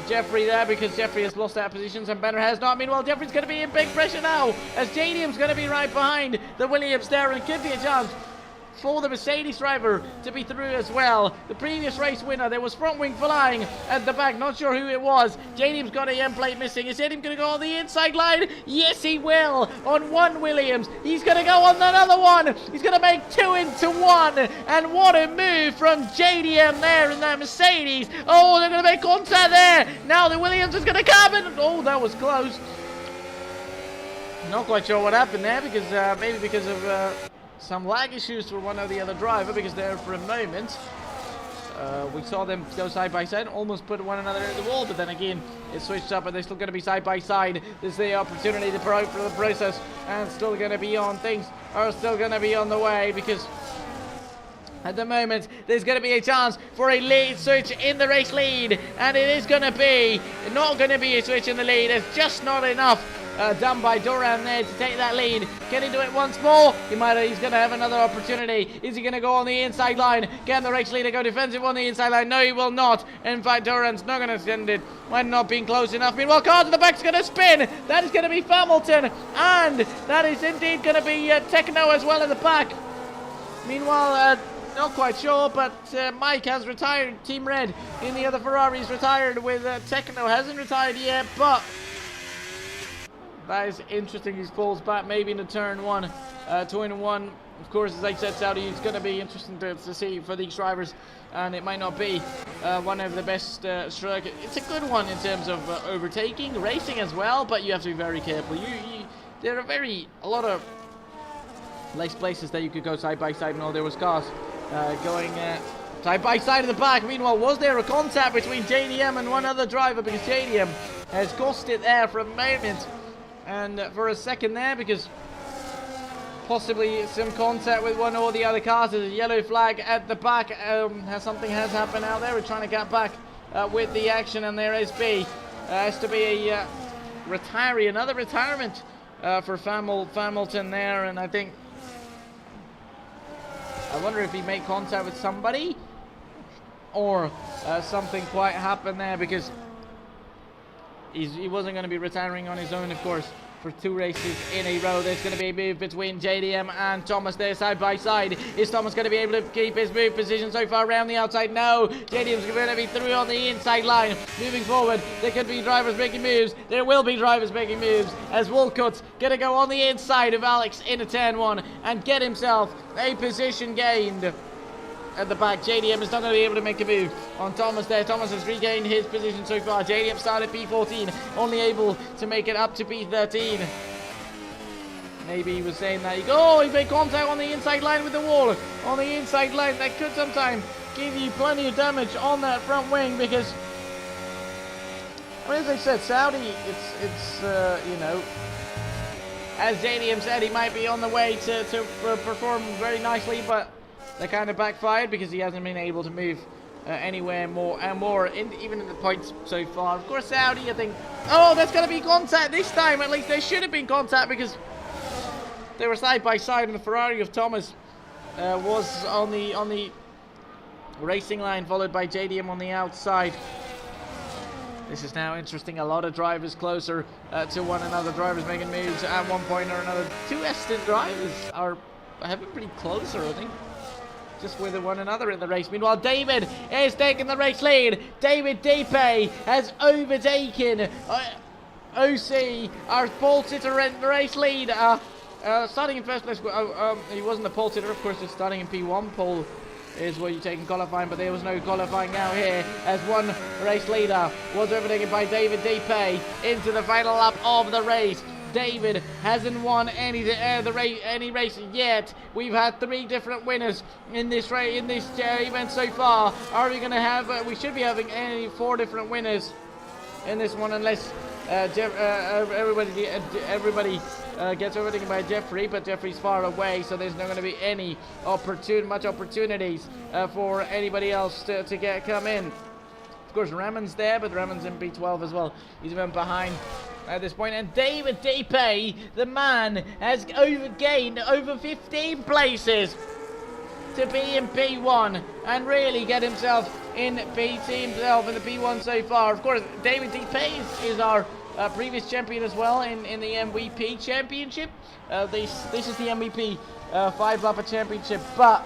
Jeffrey there, because Jeffrey has lost that position and Benner has not. Meanwhile, Jeffrey's going to be in big pressure now, as JDM's going to be right behind the Williams there, and could be a chance for the Mercedes driver to be through as well. The previous race winner, there was front wing flying at the back, not sure who it was. JDM's got a end plate missing. Is JDM going to go on the inside line? Yes, he will, on 1 Williams. He's going to go on another one. He's going to make 2 into 1, and what a move from JDM there in that Mercedes. Oh, they're going to make contact there. Now the Williams is going to come in. Oh, that was close. Not quite sure what happened there, because maybe because of some lag issues for one or the other driver, because there for a moment we saw them go side by side, almost put one another in the wall, but then again it switched up and they're still going to be side by side. This is the opportunity to for the process, and still going to be on, things are still going to be on the way, because at the moment there's going to be a chance for a lead switch in the race lead, and it is going to be not going to be a switch in the lead. It's just not enough done by Duran there to take that lead. Can he do it once more? He's going to have another opportunity. Is he going to go on the inside line? Can the race leader go defensive on the inside line? No, he will not. In fact, Duran's not going to send it. Might not being close enough. Meanwhile, cars at the back's going to spin. That is going to be Hamilton. And that is indeed going to be Techno as well in the back. Meanwhile, not quite sure, but Mike has retired. Team Red in the other Ferrari's retired, with Techno hasn't retired yet, but that is interesting. He falls back maybe into turn one. Turn one, of course, as I said, Saudi, it's going to be interesting to see for these drivers, and it might not be one of the best stroke. It's a good one in terms of overtaking, racing as well, but you have to be very careful. There are a lot of places that you could go side by side, and all there was cars going side by side in the back. Meanwhile, was there a contact between JDM and one other driver, because JDM has cost it there for a moment and for a second there, because possibly some contact with one or the other cars. There's a yellow flag at the back. Something has happened out there. We're trying to get back with the action, and there is has to be a retiree, another retirement for Hamilton there, and I wonder if he made contact with somebody, or something quite happened there, because he wasn't going to be retiring on his own, of course, for 2 races in a row. There's going to be a move between JDM and Thomas there, side by side. Is Thomas going to be able to keep his move position so far around the outside? No. JDM's going to be through on the inside line. Moving forward, there could be drivers making moves. There will be drivers making moves, as Walcott's going to go on the inside of Alex into turn 1 and get himself a position gained at the back. JDM is not going to be able to make a move on Thomas there. Thomas has regained his position so far. JDM started P14, only able to make it up to P13. Maybe he was saying that. He made contact on the inside line with the wall. On the inside line, that could sometimes give you plenty of damage on that front wing, because, as I said, Saudi, it's as JDM said, he might be on the way to perform very nicely, but that kind of backfired, because he hasn't been able to move anywhere more and more, even in the points so far. Of course, Saudi, I think, that's going to be contact this time. At least there should have been contact, because they were side by side, and the Ferrari of Thomas was on the racing line, followed by JDM on the outside. This is now interesting. A lot of drivers closer to one another. Drivers making moves at one point or another. 2 Aston drivers have been pretty closer, I think, just with one another in the race. Meanwhile, David is taking the race lead. David Depe has overtaken OC, our pole sitter in the race lead. Starting in first place, he wasn't a pole sitter, of course, just starting in P1. Pole is what you take in qualifying, but there was no qualifying now here, as one race leader was overtaken by David Depe into the final lap of the race. David hasn't won any race yet. We've had 3 different winners in this event so far. Are we going to have? We should be having 4 different winners in this one, unless everybody gets overtaken by Jeffrey, but Jeffrey's far away, so there's not going to be any much opportunities for anybody else to come in. Of course, Ramon's there, but Ramon's in P12 as well. He's even behind at this point, and David Depe, the man, has gained over 15 places to be in P1 and really get himself in himself in the P1 so far. Of course, David Depe is our previous champion as well in the MvP championship. This is the MvP 5-lapper championship, but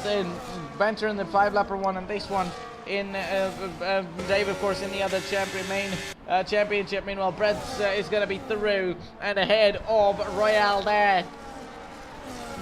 then Banter in the 5-lapper one, and this one in Dave, of course, in the other main championship. Meanwhile, Brett is going to be through and ahead of Royale there.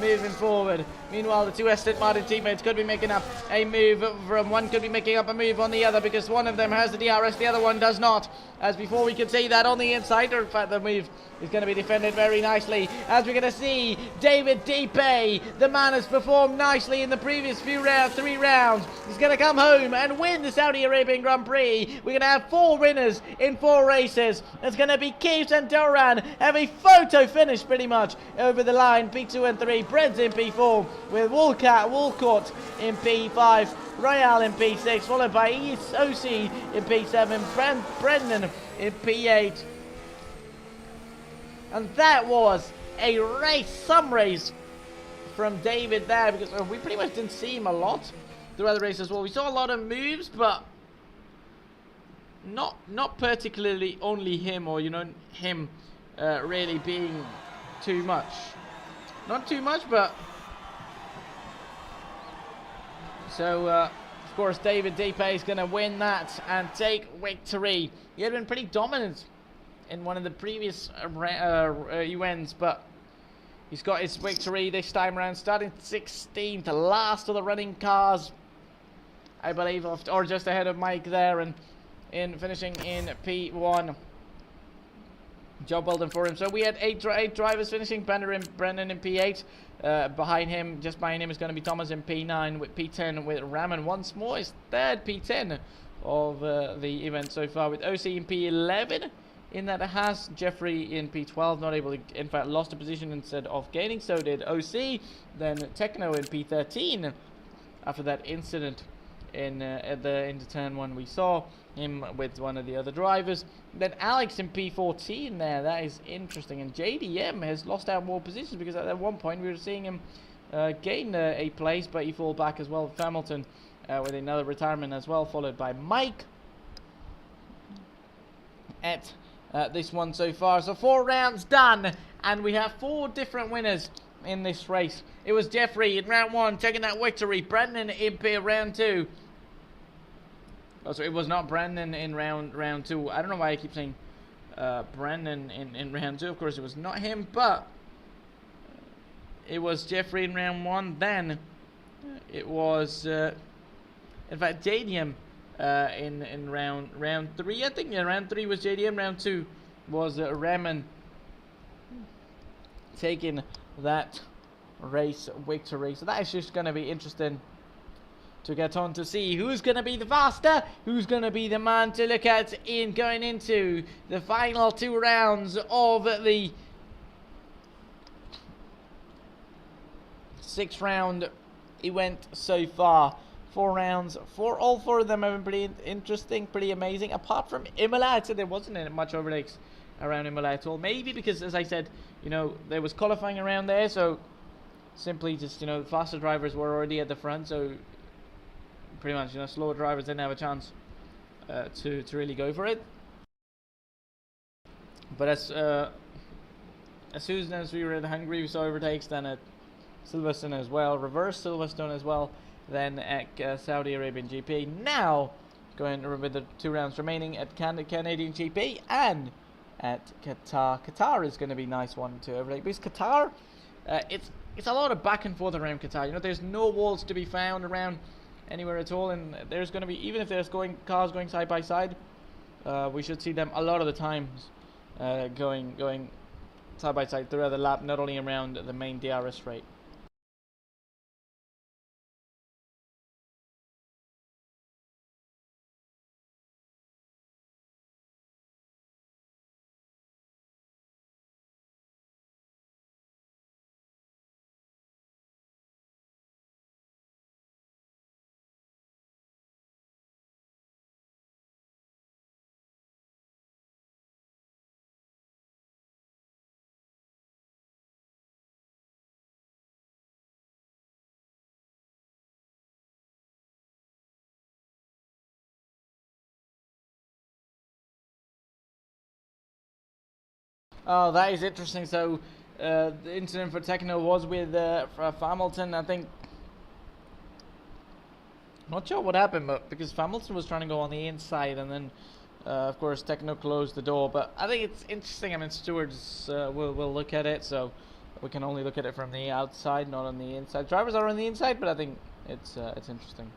Moving forward. Meanwhile, the 2 Aston Martin teammates could be making up a move from one, could be making up a move on the other, because one of them has the DRS, the other one does not. As before, we can see that on the inside, or in fact, the move is going to be defended very nicely. As we're going to see, David Depe, the man has performed nicely in the previous 3 rounds. He's going to come home and win the Saudi Arabian Grand Prix. We're going to have 4 winners in 4 races. It's going to be Keith and Doran have a photo finish pretty much over the line. P2 and 3, Bred's in P4, with Walcott in P5. Royale in P6, followed by OC in P7, Brendan in P8. And that was a race, some race from David there, because we pretty much didn't see him a lot throughout the race as well. We saw a lot of moves, but not particularly only him, or him really being too much. Not too much, but so of course David Depe is going to win that and take victory. He had been pretty dominant in one of the previous events, but he's got his victory this time around, starting 16th, the last of the running cars, I believe, or just ahead of Mike there, and in finishing in P1. Job well done for him. So we had eight drivers finishing. Brendan in P8. Behind him, just behind him, is going to be Thomas in P9, with P10 with Raman once more. His third P10 of the event so far, with OC in P11. In that it has Jeffrey in P12, not able to, in fact, lost a position instead of gaining. So did OC. Then Techno in P13 after that incident into turn 1. We saw him with one of the other drivers. Then Alex in P14 there. That is interesting. And JDM has lost out more positions, because at one point we were seeing him gain a place, but he fall back as well. Hamilton with another retirement as well, followed by Mike at this one so far. So 4 rounds done, and we have 4 different winners in this race. It was Jeffrey in round 1 taking that victory. Brendan in round 2. Oh, so it was not Brendan in round 2. I don't know why I keep saying Brendan in round 2. Of course, it was not him, but it was Jeffrey in round 1. Then it was, in fact, JDM in round 3. I think, yeah, round 3 was JDM. Round 2 was Raman taking that race victory. So that is just going to be interesting to get on to see who's going to be the faster, who's going to be the man to look at in going into the final 2 rounds of the 6-round event so far. 4 rounds, all 4 of them have been pretty interesting, pretty amazing. Apart from Imola, I'd say there wasn't much overtakes around Imola at all. Maybe because, as I said, there was qualifying around there, so simply just, the faster drivers were already at the front, so pretty much, slower drivers didn't have a chance to really go for it. But as soon as we were at Hungary, we saw overtakes, then at Silverstone as well, reverse Silverstone as well, then at Saudi Arabian GP. Now, going with the 2 rounds remaining at Canadian GP and at Qatar. Qatar is going to be a nice one to overtake, because Qatar, it's a lot of back and forth around Qatar. There's no walls to be found around anywhere at all, and there's going to be, even if there's cars going side by side, we should see them a lot of the times going side by side throughout the lap, not only around the main DRS straight. Oh, that is interesting. So the incident for Techno was with Hamilton. I think, not sure what happened, but because Hamilton was trying to go on the inside, and then of course Techno closed the door. But I think it's interesting. I mean, stewards will look at it, so we can only look at it from the outside, not on the inside. Drivers are on the inside, but I think it's interesting.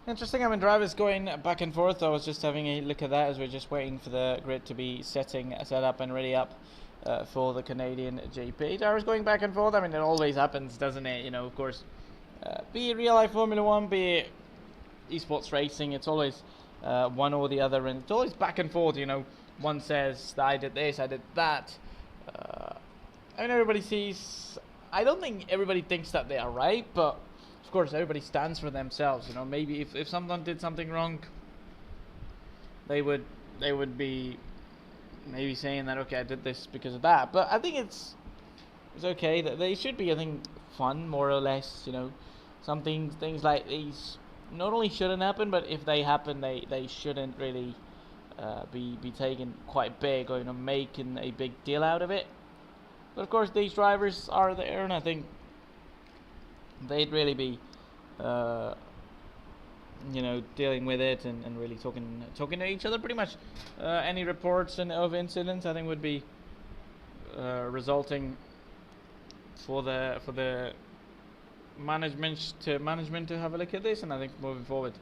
Interesting. I mean, drivers going back and forth. I was just having a look at that as we're just waiting for the grid to be set up and ready up for the Canadian GP. Drivers going back and forth. I mean, it always happens, doesn't it? You know, of course, be it real life Formula One, be it esports racing, it's always one or the other, and it's always back and forth. You know, one says I did this, I did that. I mean, everybody sees. I don't think everybody thinks that they are right, but of course, everybody stands for themselves. You know, maybe if someone did something wrong, they would be maybe saying that, okay, I did this because of that. But I think it's okay that they should be, I think, fun more or less. You know, things like these not only shouldn't happen, but if they happen, they shouldn't really be taken quite big, or, you know, making a big deal out of it. But of course, these drivers are there, and I think they'd really be, you know, dealing with it and really talking to each other. Pretty much, any reports of incidents, I think, would be resulting for the management to have a look at this, and I think moving forward,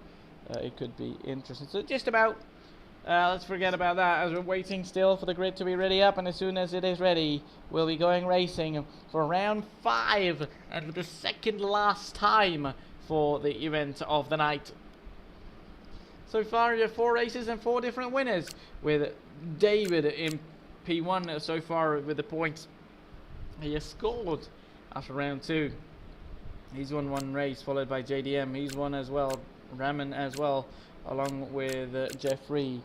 it could be interesting. So just about. Let's forget about that as we're waiting still for the grid to be ready up, and as soon as it is ready, we'll be going racing for round 5 and for the second last time for the event of the night. So far, we have 4 races and 4 different winners, with David in P1 so far with the points he has scored after round 2. He's won 1 race, followed by JDM. He's won as well, Raman as well, along with Jeffrey.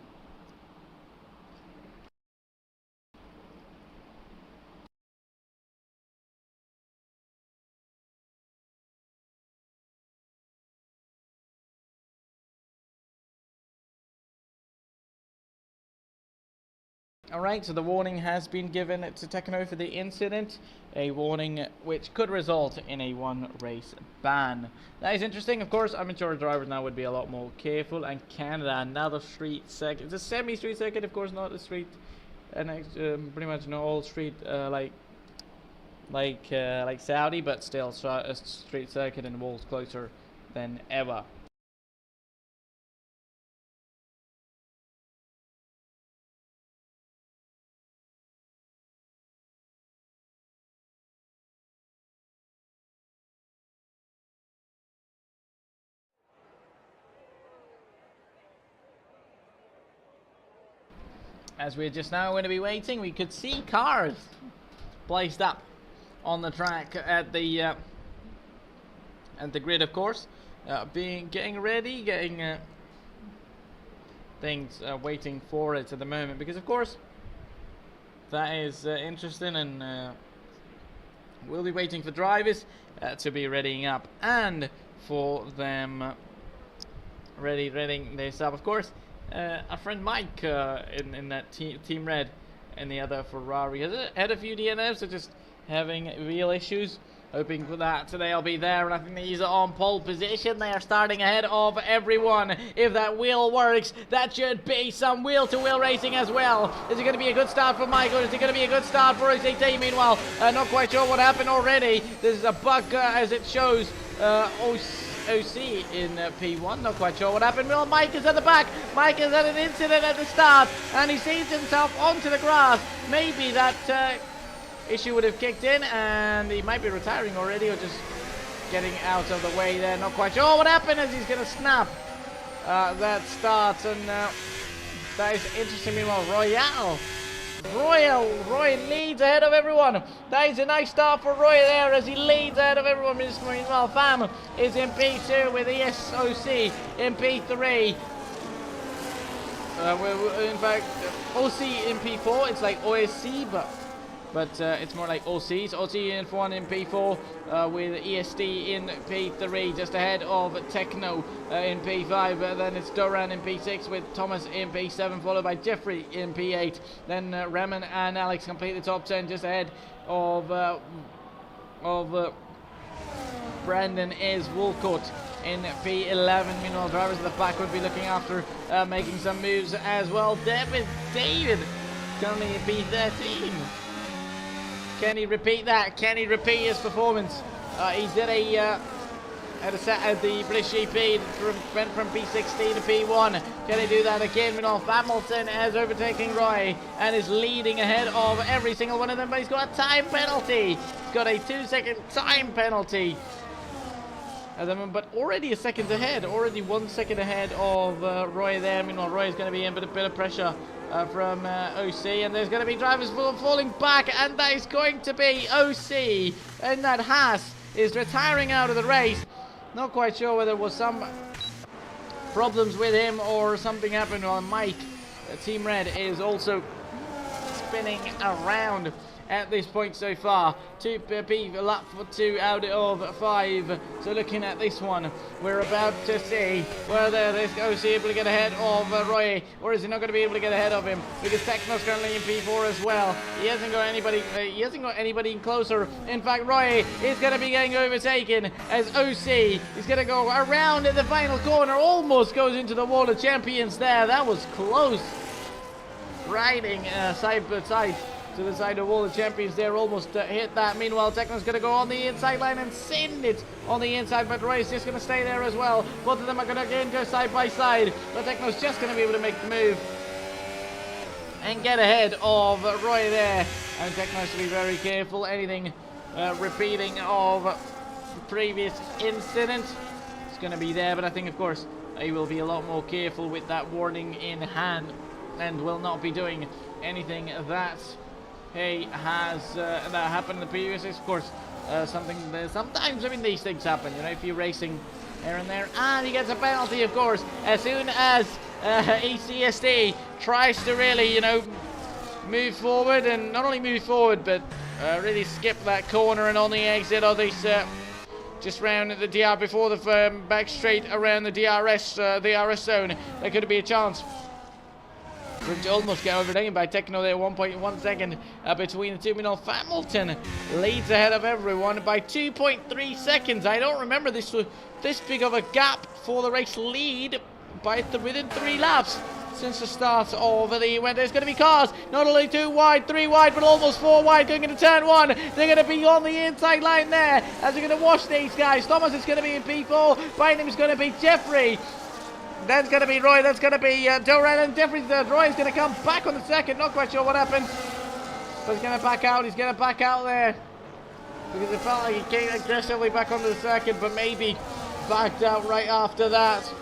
Alright, so the warning has been given to Tekno for the incident, a warning which could result in a 1 race ban. That is interesting. Of course, I'm sure drivers now would be a lot more careful, and Canada, another street circuit. It's a semi-street circuit, of course, not a street, and pretty much no all street like Saudi, but still a street circuit and the walls closer than ever. As we're just now going to be waiting, we could see cars placed up on the track at the grid, of course, getting ready, getting things waiting for it at the moment, because of course that is interesting, and we'll be waiting for drivers to be readying up, and for them readying this up, of course. Our friend Mike in that Team Red and the other Ferrari has had a few DNFs, so just having real issues. Hoping for that today I'll be there, and I think these are on pole position. They are starting ahead of everyone. If that wheel works, that should be some wheel-to-wheel racing as well. Is it going to be a good start for Michael? Is it going to be a good start for OCT? Meanwhile, not quite sure what happened already. This is a bug as it shows. OC in P1, not quite sure what happened. Well, Mike is at the back. Mike has had an incident at the start, and he sees himself onto the grass. Maybe that issue would have kicked in, and he might be retiring already, or just getting out of the way there. Not quite sure what happened, as he's going to snap that start, and that is interesting. Meanwhile, Roy leads ahead of everyone. That is a nice start for Roy there, as he leads ahead of everyone. Meanwhile, Fam is in P2 with ESOC in P3. In fact, OC in P4. It's like OSC, but it's more like OCs. OC in F1 in P4 with ESD in P3, just ahead of Techno in P5. Then it's Doran in P6 with Thomas in P7, followed by Jeffrey in P8. Then Raman and Alex complete the top 10, just ahead of Brandon is Woolcourt in P11. Meanwhile, drivers at the back would be looking after making some moves as well. David currently in P13. Can he repeat that? Can he repeat his performance? He's at the British GP went from P16 to P1. Can he do that again? Meanwhile, Hamilton has overtaken Roy and is leading ahead of every single one of them, but he's got a time penalty. He's got a 2-second time penalty. But already a second ahead, already 1 second ahead of Roy there. Meanwhile, Roy is going to be in a bit of pressure from OC, and there's going to be drivers falling back, and that is going to be OC, and that Haas is retiring out of the race. Not quite sure whether it was some problems with him or something happened while Mike, Team Red, is also spinning around at this point so far. Lap 2 out of 5. So looking at this one, we're about to see whether this OC able to get ahead of Roy, or is he not going to be able to get ahead of him, because Techno's currently in P4 as well. He hasn't got anybody closer. In fact, Roy is going to be getting overtaken as OC is going to go around in the final corner, almost goes into the wall of champions there. That was close. Riding side by side to the side of all the champions there, almost hit that. Meanwhile, Techno's going to go on the inside line and send it on the inside, but Roy's just going to stay there as well. Both of them are going to again go side by side, but Techno's just going to be able to make the move and get ahead of Roy there. And Techno has to be very careful. Anything repeating of the previous incident is going to be there, but I think, of course, he will be a lot more careful with that warning in hand and will not be doing anything that he has that happened in the previous. Of course, sometimes, I mean, these things happen, you know, if you're racing here and there, and he gets a penalty, of course, as soon as ECSD tries to really, you know, move forward, and not only move forward, but really skip that corner and on the exit of this just round the DR before the back straight around the DRS zone. There could be a chance for him to almost get overtaken by Techno there. 1.1 second between the two. Meanwhile, Hamilton leads ahead of everyone by 2.3 seconds. I don't remember this big of a gap for the race lead within 3 laps since the start of the event. There's going to be cars, not only 2 wide, 3 wide, but almost 4 wide going into turn 1. They're going to be on the inside line there as they're going to wash these guys. Thomas is going to be in P4. Behind him is going to be Jeffrey. That's going to be Roy. That's going to be Doran, and Jeffrey's third. Roy is going to come back on the second. Not quite sure what happened, but he's going to back out. He's going to back out there because it felt like he came aggressively back onto the second, but maybe backed out right after that.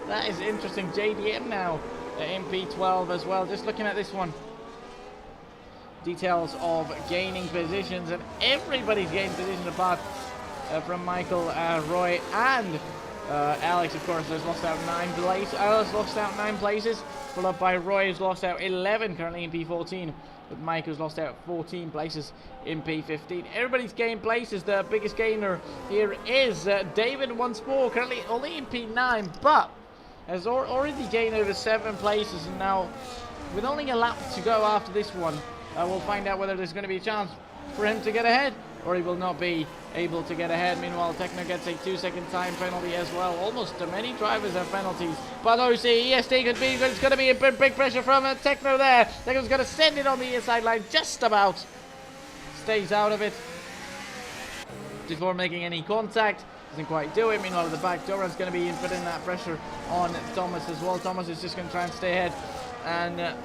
That is interesting. JDM now in P12 as well. Just looking at this one. Details of gaining positions, and everybody's gained position apart from Michael, Roy, and Alex, of course, has lost out 9 places. Alex lost out 9 places, followed up by Roy, who's lost out 11, currently in P14. But Mike, who's lost out 14 places in P15. Everybody's gained places. The biggest gainer here is David once more, currently only in P9, but has already gained over 7 places. And now, with only a lap to go after this one, we'll find out whether there's going to be a chance for him to get ahead, or he will not be able to get ahead. Meanwhile, Techno gets a 2-second time penalty as well. Almost many drivers have penalties, but OC, ESD could be, it's going to be a big pressure from Techno there. Techno's going to send it on the inside line, just about stays out of it before making any contact. Doesn't quite do it. Meanwhile, at the back, Doran's going to be putting that pressure on Thomas as well. Thomas is just going to try and stay ahead and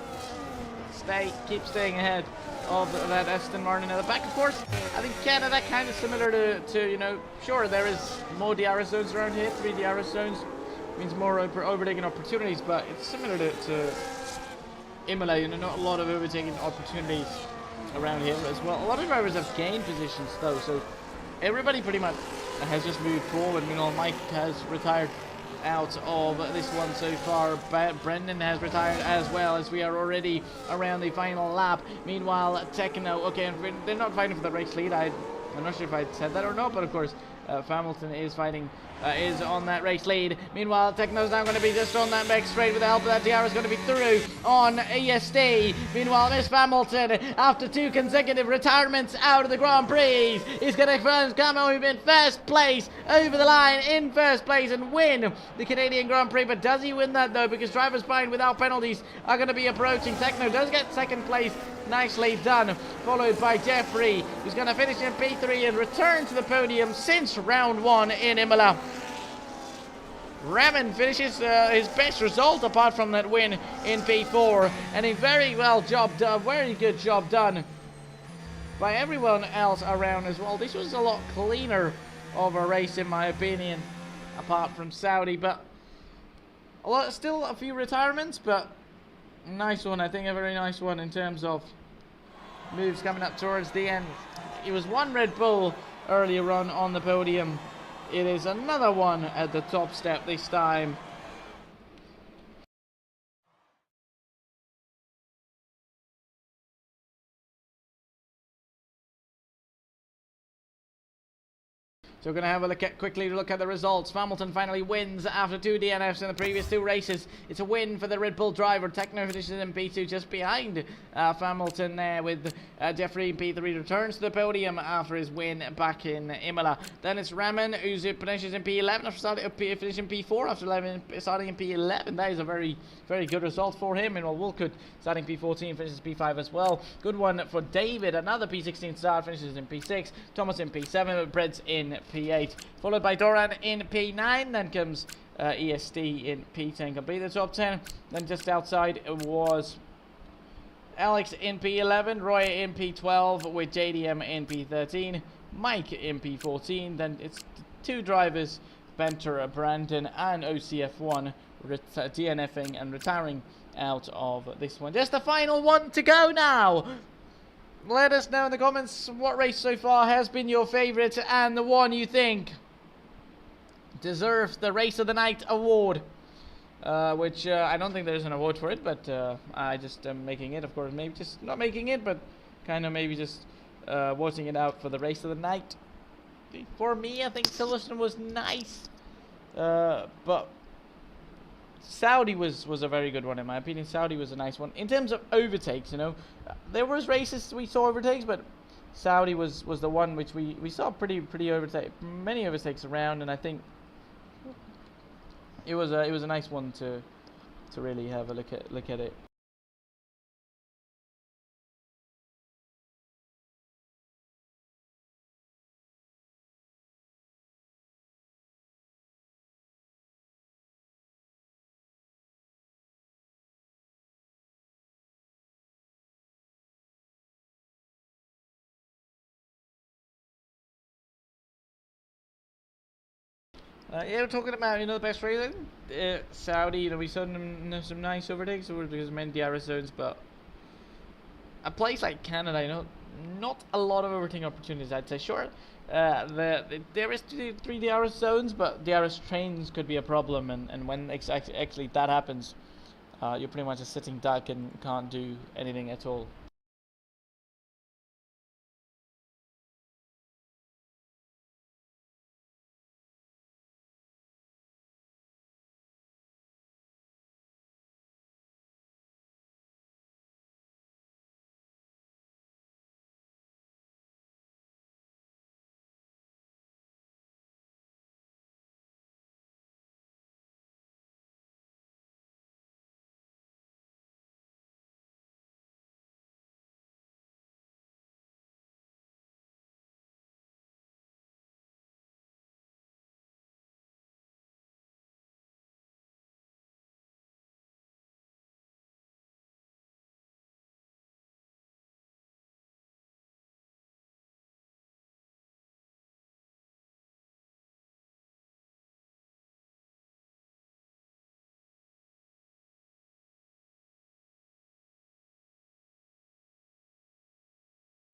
keep staying ahead of that Aston Martin at the back. Of course, I think Canada kind of similar to you know, sure, there is more DRS zones around here. 3 DRS zones means more overtaking opportunities, but it's similar to Imola. You know, not a lot of overtaking opportunities around here as well. A lot of drivers have gained positions though, so everybody pretty much has just moved forward. Meanwhile, Mike has retired out of this one so far. Brendan has retired as well, as we are already around the final lap. Meanwhile, Techno, okay, they're not fighting for the race lead. I'm not sure if I said that or not, but of course Hamilton is fighting, is on that race lead. Meanwhile, Techno's now going to be just on that back straight with the help of that DR is going to be through on ESD. Meanwhile, Miss Hamilton, after 2 consecutive retirements out of the Grand Prix, is going to come home in first place, over the line in first place, and win the Canadian Grand Prix. But does he win that though? Because drivers behind without penalties are going to be approaching. Techno does get second place Nicely done. Followed by Jeffrey, who's going to finish in P3 and return to the podium since round 1 in Imola. Raman finishes his best result apart from that win in P4, and a very good job done by everyone else around as well. This was a lot cleaner of a race in my opinion, apart from Saudi, but still a few retirements, but nice one. I think a very nice one in terms of moves coming up towards the end. It was one Red Bull earlier on the podium. It is another one at the top step this time. So we're going to have a quickly look at the results. Hamilton finally wins after 2 DNFs in the previous 2 races. It's a win for the Red Bull driver. Techno finishes in P2 just behind Hamilton there, with Jeffrey in P3 returns to the podium after his win back in Imola. Then it's Raman, who finishes in P11 after finishing P4 after starting in P11. That is a very, very good result for him. And Woolcoot starting P14 finishes P5 as well. Good one for David. Another P16 start, finishes in P6. Thomas in P7, Breads in P8, followed by Doran in P9. Then comes EST in P10, complete the top 10. Then just outside was Alex in P11, Roy in P12, with JDM in P13, Mike in P14. Then it's 2 drivers, Benter, Brandon, and OCF1 DNFing and retiring out of this one. Just the final one to go now. Let us know in the comments what race so far has been your favourite and the one you think deserves the Race of the Night award. Which I don't think there's an award for it, but I just am making it, of course. Maybe just not making it, but kind of maybe just voting it out for the Race of the Night. For me, I think Silverstone was nice, but Saudi was a very good one in my opinion. Saudi was a nice one in terms of overtakes. You know, there was races we saw overtakes, but Saudi was the one which we saw many overtakes around, and I think it was a nice one to really have a look at it. Yeah, we're talking about, the best racing. Saudi, we saw some nice overtakes, because many DRS zones, but a place like Canada, not a lot of overtaking opportunities, I'd say. Sure, there is 3 DRS zones, but DRS trains could be a problem, and when actually that happens, you're pretty much a sitting duck and can't do anything at all.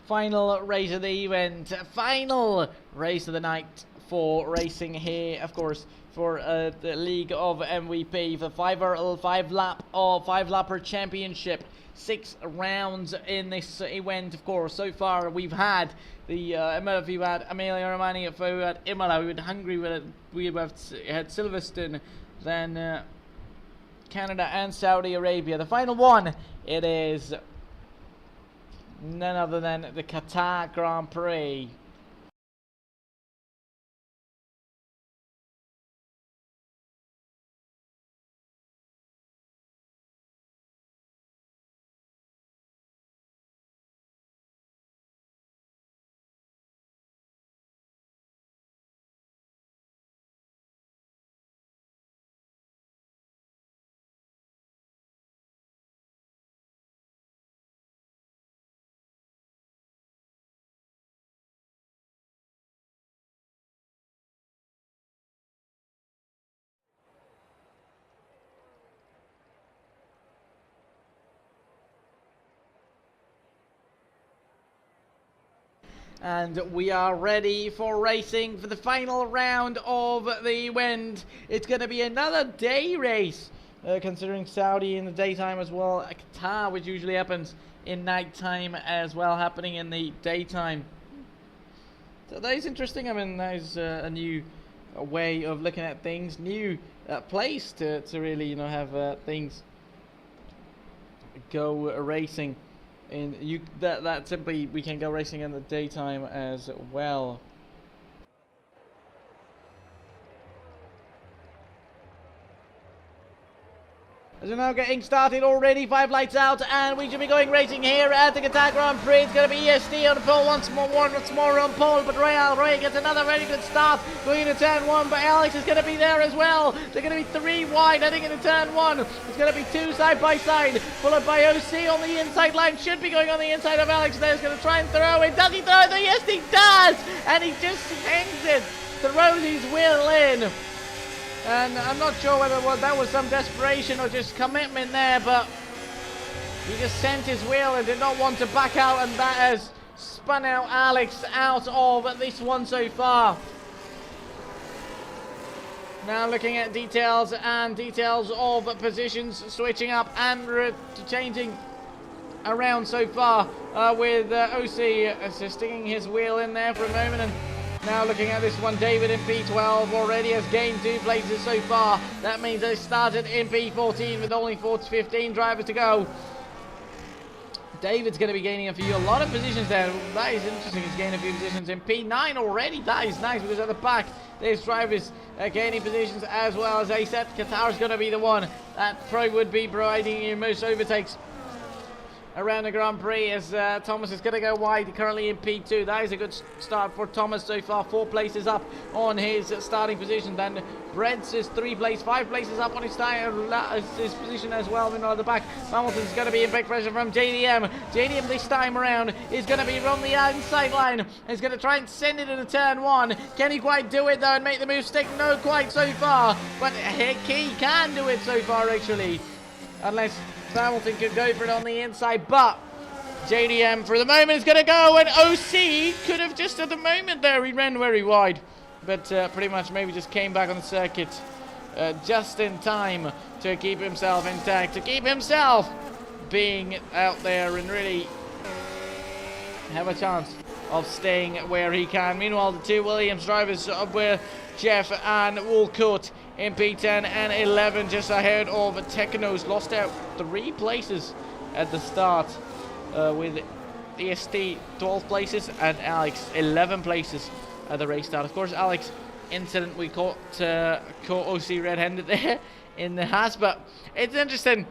Final race of the event, final race of the night for racing here, of course, for the League of MvP, for 5-lapper championship. 6 rounds in this event, of course. So far, we've had the Imola, we've had Emilia-Romagna, we've had Imola, we've had Hungary, we've had Silverstone, then Canada and Saudi Arabia. The final one, it is none other than the Qatar Grand Prix. And we are ready for racing for the final round of the event. It's going to be another day race, considering Saudi in the daytime as well. Qatar, which usually happens in nighttime as well, happening in the daytime. So that is interesting. I mean, that is a new way of looking at things, new place to really, you know, have things go racing. And that simply, we can go racing in the daytime as well. As we're now getting started already, 5 lights out, and we should be going racing here at the Qatar Grand Prix. It's going to be EST on the pole once more on pole, but Roy gets another very good start going into turn 1, but Alex is going to be there as well. They're going to be 3 wide heading into turn 1. It's going to be 2 side by side, followed by OC on the inside line. Should be going on the inside of Alex there. He's going to try and throw it. Does he throw it? Yes, he does! And he just hangs it, throws his wheel in. And I'm not sure whether that was some desperation or just commitment there, but he just sent his wheel and did not want to back out, and that has spun out Alex out of this one so far. Now looking at details of positions, switching up and changing around so far with OC sticking his wheel in there for a moment. And now looking at this one, David in P12 already has gained 2 places so far. That means they started in P14 with only 15 drivers to go. David's going to be gaining a lot of positions there. That is interesting. He's gaining a few positions in P9 already. That is nice, because at the back there's drivers gaining positions as well. As I said, Qatar is going to be the one that probably would be providing you most overtakes around the Grand Prix, as Thomas is going to go wide, currently in P2. That is a good start for Thomas so far. 4 places up on his starting position. Then Brett's is 5 places up on his position as well. Meanwhile, at the back, Hamilton's going to be in big pressure from JDM. JDM this time around is going to be on the outside line. He's going to try and send it into turn 1. Can he quite do it though and make the move stick? No, quite so far. But heck, he can do it so far actually. Unless Hamilton could go for it on the inside, but JDM for the moment is going to go, and OC could have just at the moment there, he ran very wide, but pretty much maybe just came back on the circuit just in time to keep himself intact, to keep himself being out there and really have a chance of staying where he can. Meanwhile, the 2 Williams drivers were Jeff and Walcott in P10 and 11, just ahead of Technos. Lost out 3 places at the start, with EST 12 places and Alex 11 places at the race start. Of course, Alex incident, we caught OC red-handed there in the Haas, but it's interesting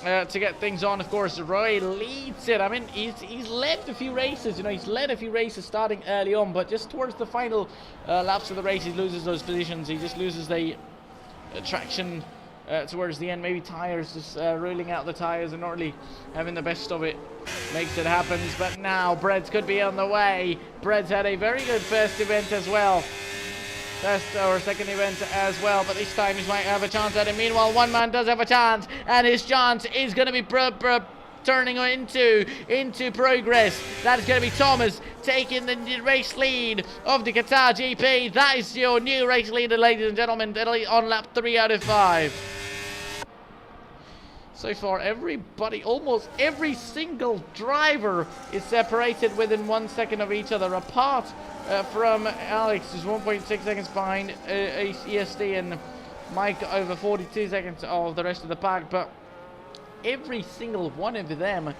to get things on. Of course, Roy leads it. I mean, he's led a few races, you know, he's led a few races starting early on, but just towards the final laps of the race, he loses those positions. He just loses the traction towards the end. Maybe tires, just ruling out the tires and not really having the best of it makes it happen. But now Brett's could be on the way. Brett's had a very good first event as well. First or second event as well, but this time he might have a chance at it. Meanwhile, one man does have a chance, and his chance is going to be turning into progress. That is going to be Thomas taking the race lead of the Qatar GP. That is your new race leader, ladies and gentlemen, on lap 3 out of 5. So far, everybody, almost every single driver is separated within 1 second of each other, apart from Alex, who's 1.6 seconds behind EST, and Mike over 42 seconds of the rest of the pack. But every single one of them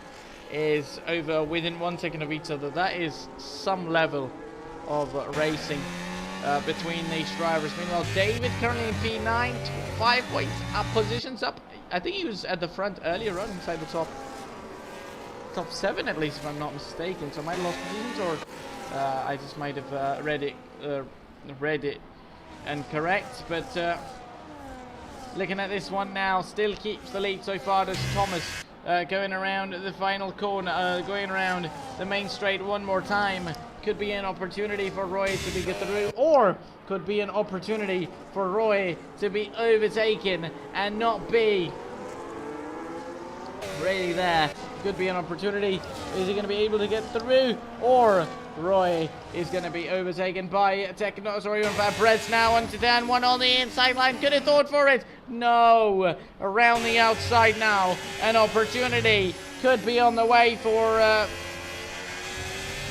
is over within 1 second of each other. That is some level of racing between these drivers. Meanwhile, David currently in P9, 5 points up, positions up. I think he was at the front earlier on, inside the top 7 at least, if I'm not mistaken. So I might have lost positions, or I just might have read it incorrect. But looking at this one now, still keeps the lead so far. There's Thomas going around the final corner, going around the main straight one more time. Could be an opportunity for Roy to get through, or could be an opportunity for Roy to be overtaken and not be really there. Could be an opportunity. Is he going to be able to get through, or Roy is going to be overtaken by Techno. Sorry, by Brett's now onto 10. One on the inside line. Could have thought for it. No. Around the outside now. An opportunity could be on the way for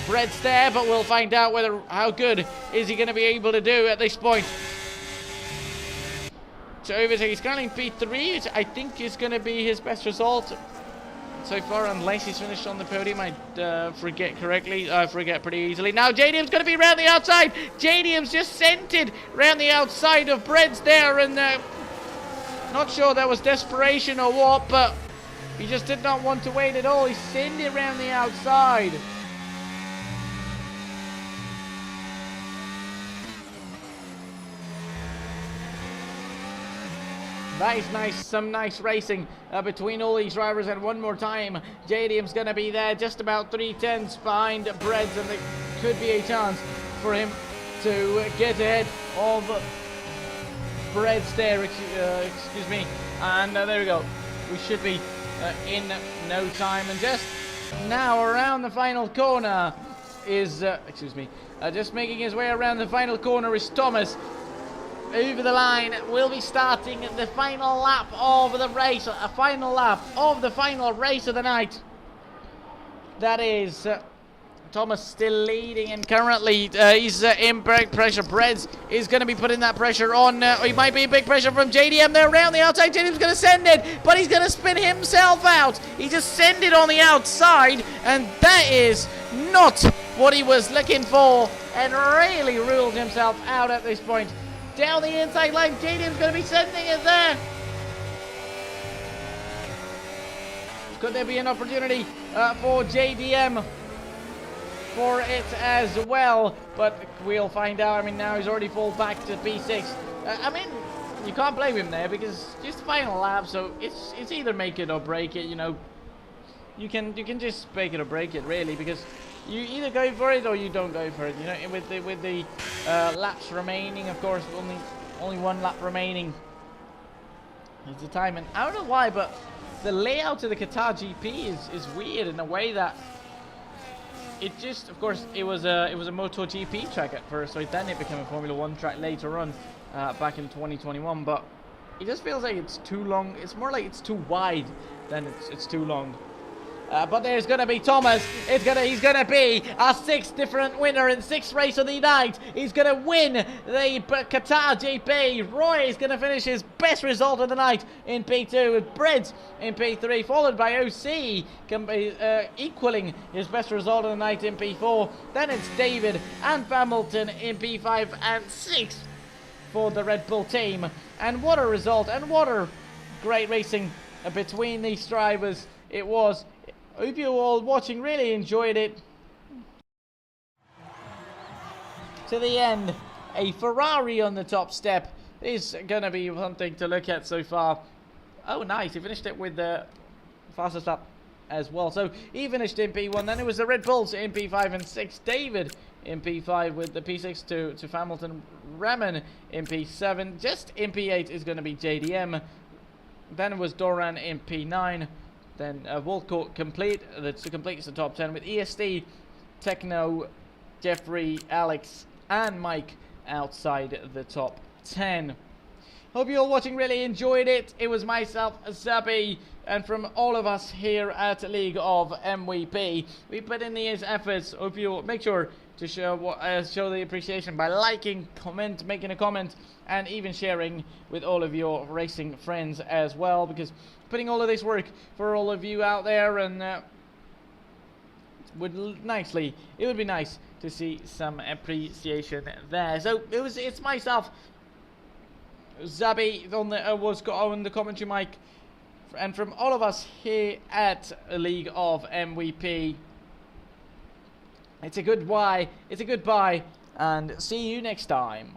Brett's there, but we'll find out how good is he going to be able to do at this point. So overtake, he's currently P3, which I think is going to be his best result so far, unless he's finished on the podium. I forget correctly. I forget pretty easily. Now JDM's going to be around the outside. JDM's just sent it around the outside of Brett's there, and not sure that was desperation or what, but he just did not want to wait at all. He sent it around the outside. That is nice, some nice racing between all these drivers, and one more time, JDM's going to be there just about 3/10 behind Brett's, and there could be a chance for him to get ahead of Brett's there, excuse me, and there we go. We should be in no time, and just now around the final corner is, just making his way around the final corner is Thomas. Over the line, we'll be starting the final lap of the race, a final lap of the final race of the night. That is Thomas still leading, and currently he's in big pressure. Brett's is going to be putting that pressure on. He might be in big pressure from JDM there around the outside. JDM's going to send it, but he's going to spin himself out. He just sent it on the outside, and that is not what he was looking for, and really ruled himself out at this point. Down the inside line, JDM's going to be sending it there. Could there be an opportunity for JDM for it as well? But we'll find out. I mean, now he's already fallen back to P6. I mean, you can't blame him there, because just final lap, so it's either make it or break it. You know, you can just make it or break it, really, because you either go for it or you don't go for it. You know, with the laps remaining, of course, only one lap remaining is the time. And I don't know why, but the layout of the Qatar GP is weird in a way that it just, of course, it was a MotoGP track at first, so then it became a Formula 1 track later on, back in 2021. But it just feels like it's too long. It's more like it's too wide than it's too long. But there's going to be Thomas. He's going to be our sixth different winner in sixth race of the night. He's going to win the Qatar GP. Roy is going to finish his best result of the night in P2, with Brett in P3, followed by OC equaling his best result of the night in P4. Then it's David and Hamilton in P5 and 6 for the Red Bull team. And what a result, and what a great racing between these drivers it was. I hope you all watching really enjoyed it. To the end, a Ferrari on the top step is going to be something to look at so far. Oh, nice. He finished it with the fastest lap as well. So he finished in P1. Then it was the Red Bulls in P5 and 6. David in P5 with the P6 to Hamilton. Raman in P7. Just in P8 is going to be JDM. Then it was Doran in P9. Then Walcott completes the top 10 with ESD, Techno, Jeffrey, Alex, and Mike outside the top 10. Hope you all watching really enjoyed it. It was myself, Zabi, and from all of us here at League of MvP, we put in these efforts. Hope you make sure to show the appreciation by liking, making a comment, and even sharing with all of your racing friends as well, because putting all of this work for all of you out there, and it would be nice to see some appreciation there. So it's myself, Zabi, on the commentary mic, and from all of us here at League of MvP, it's a goodbye, and see you next time.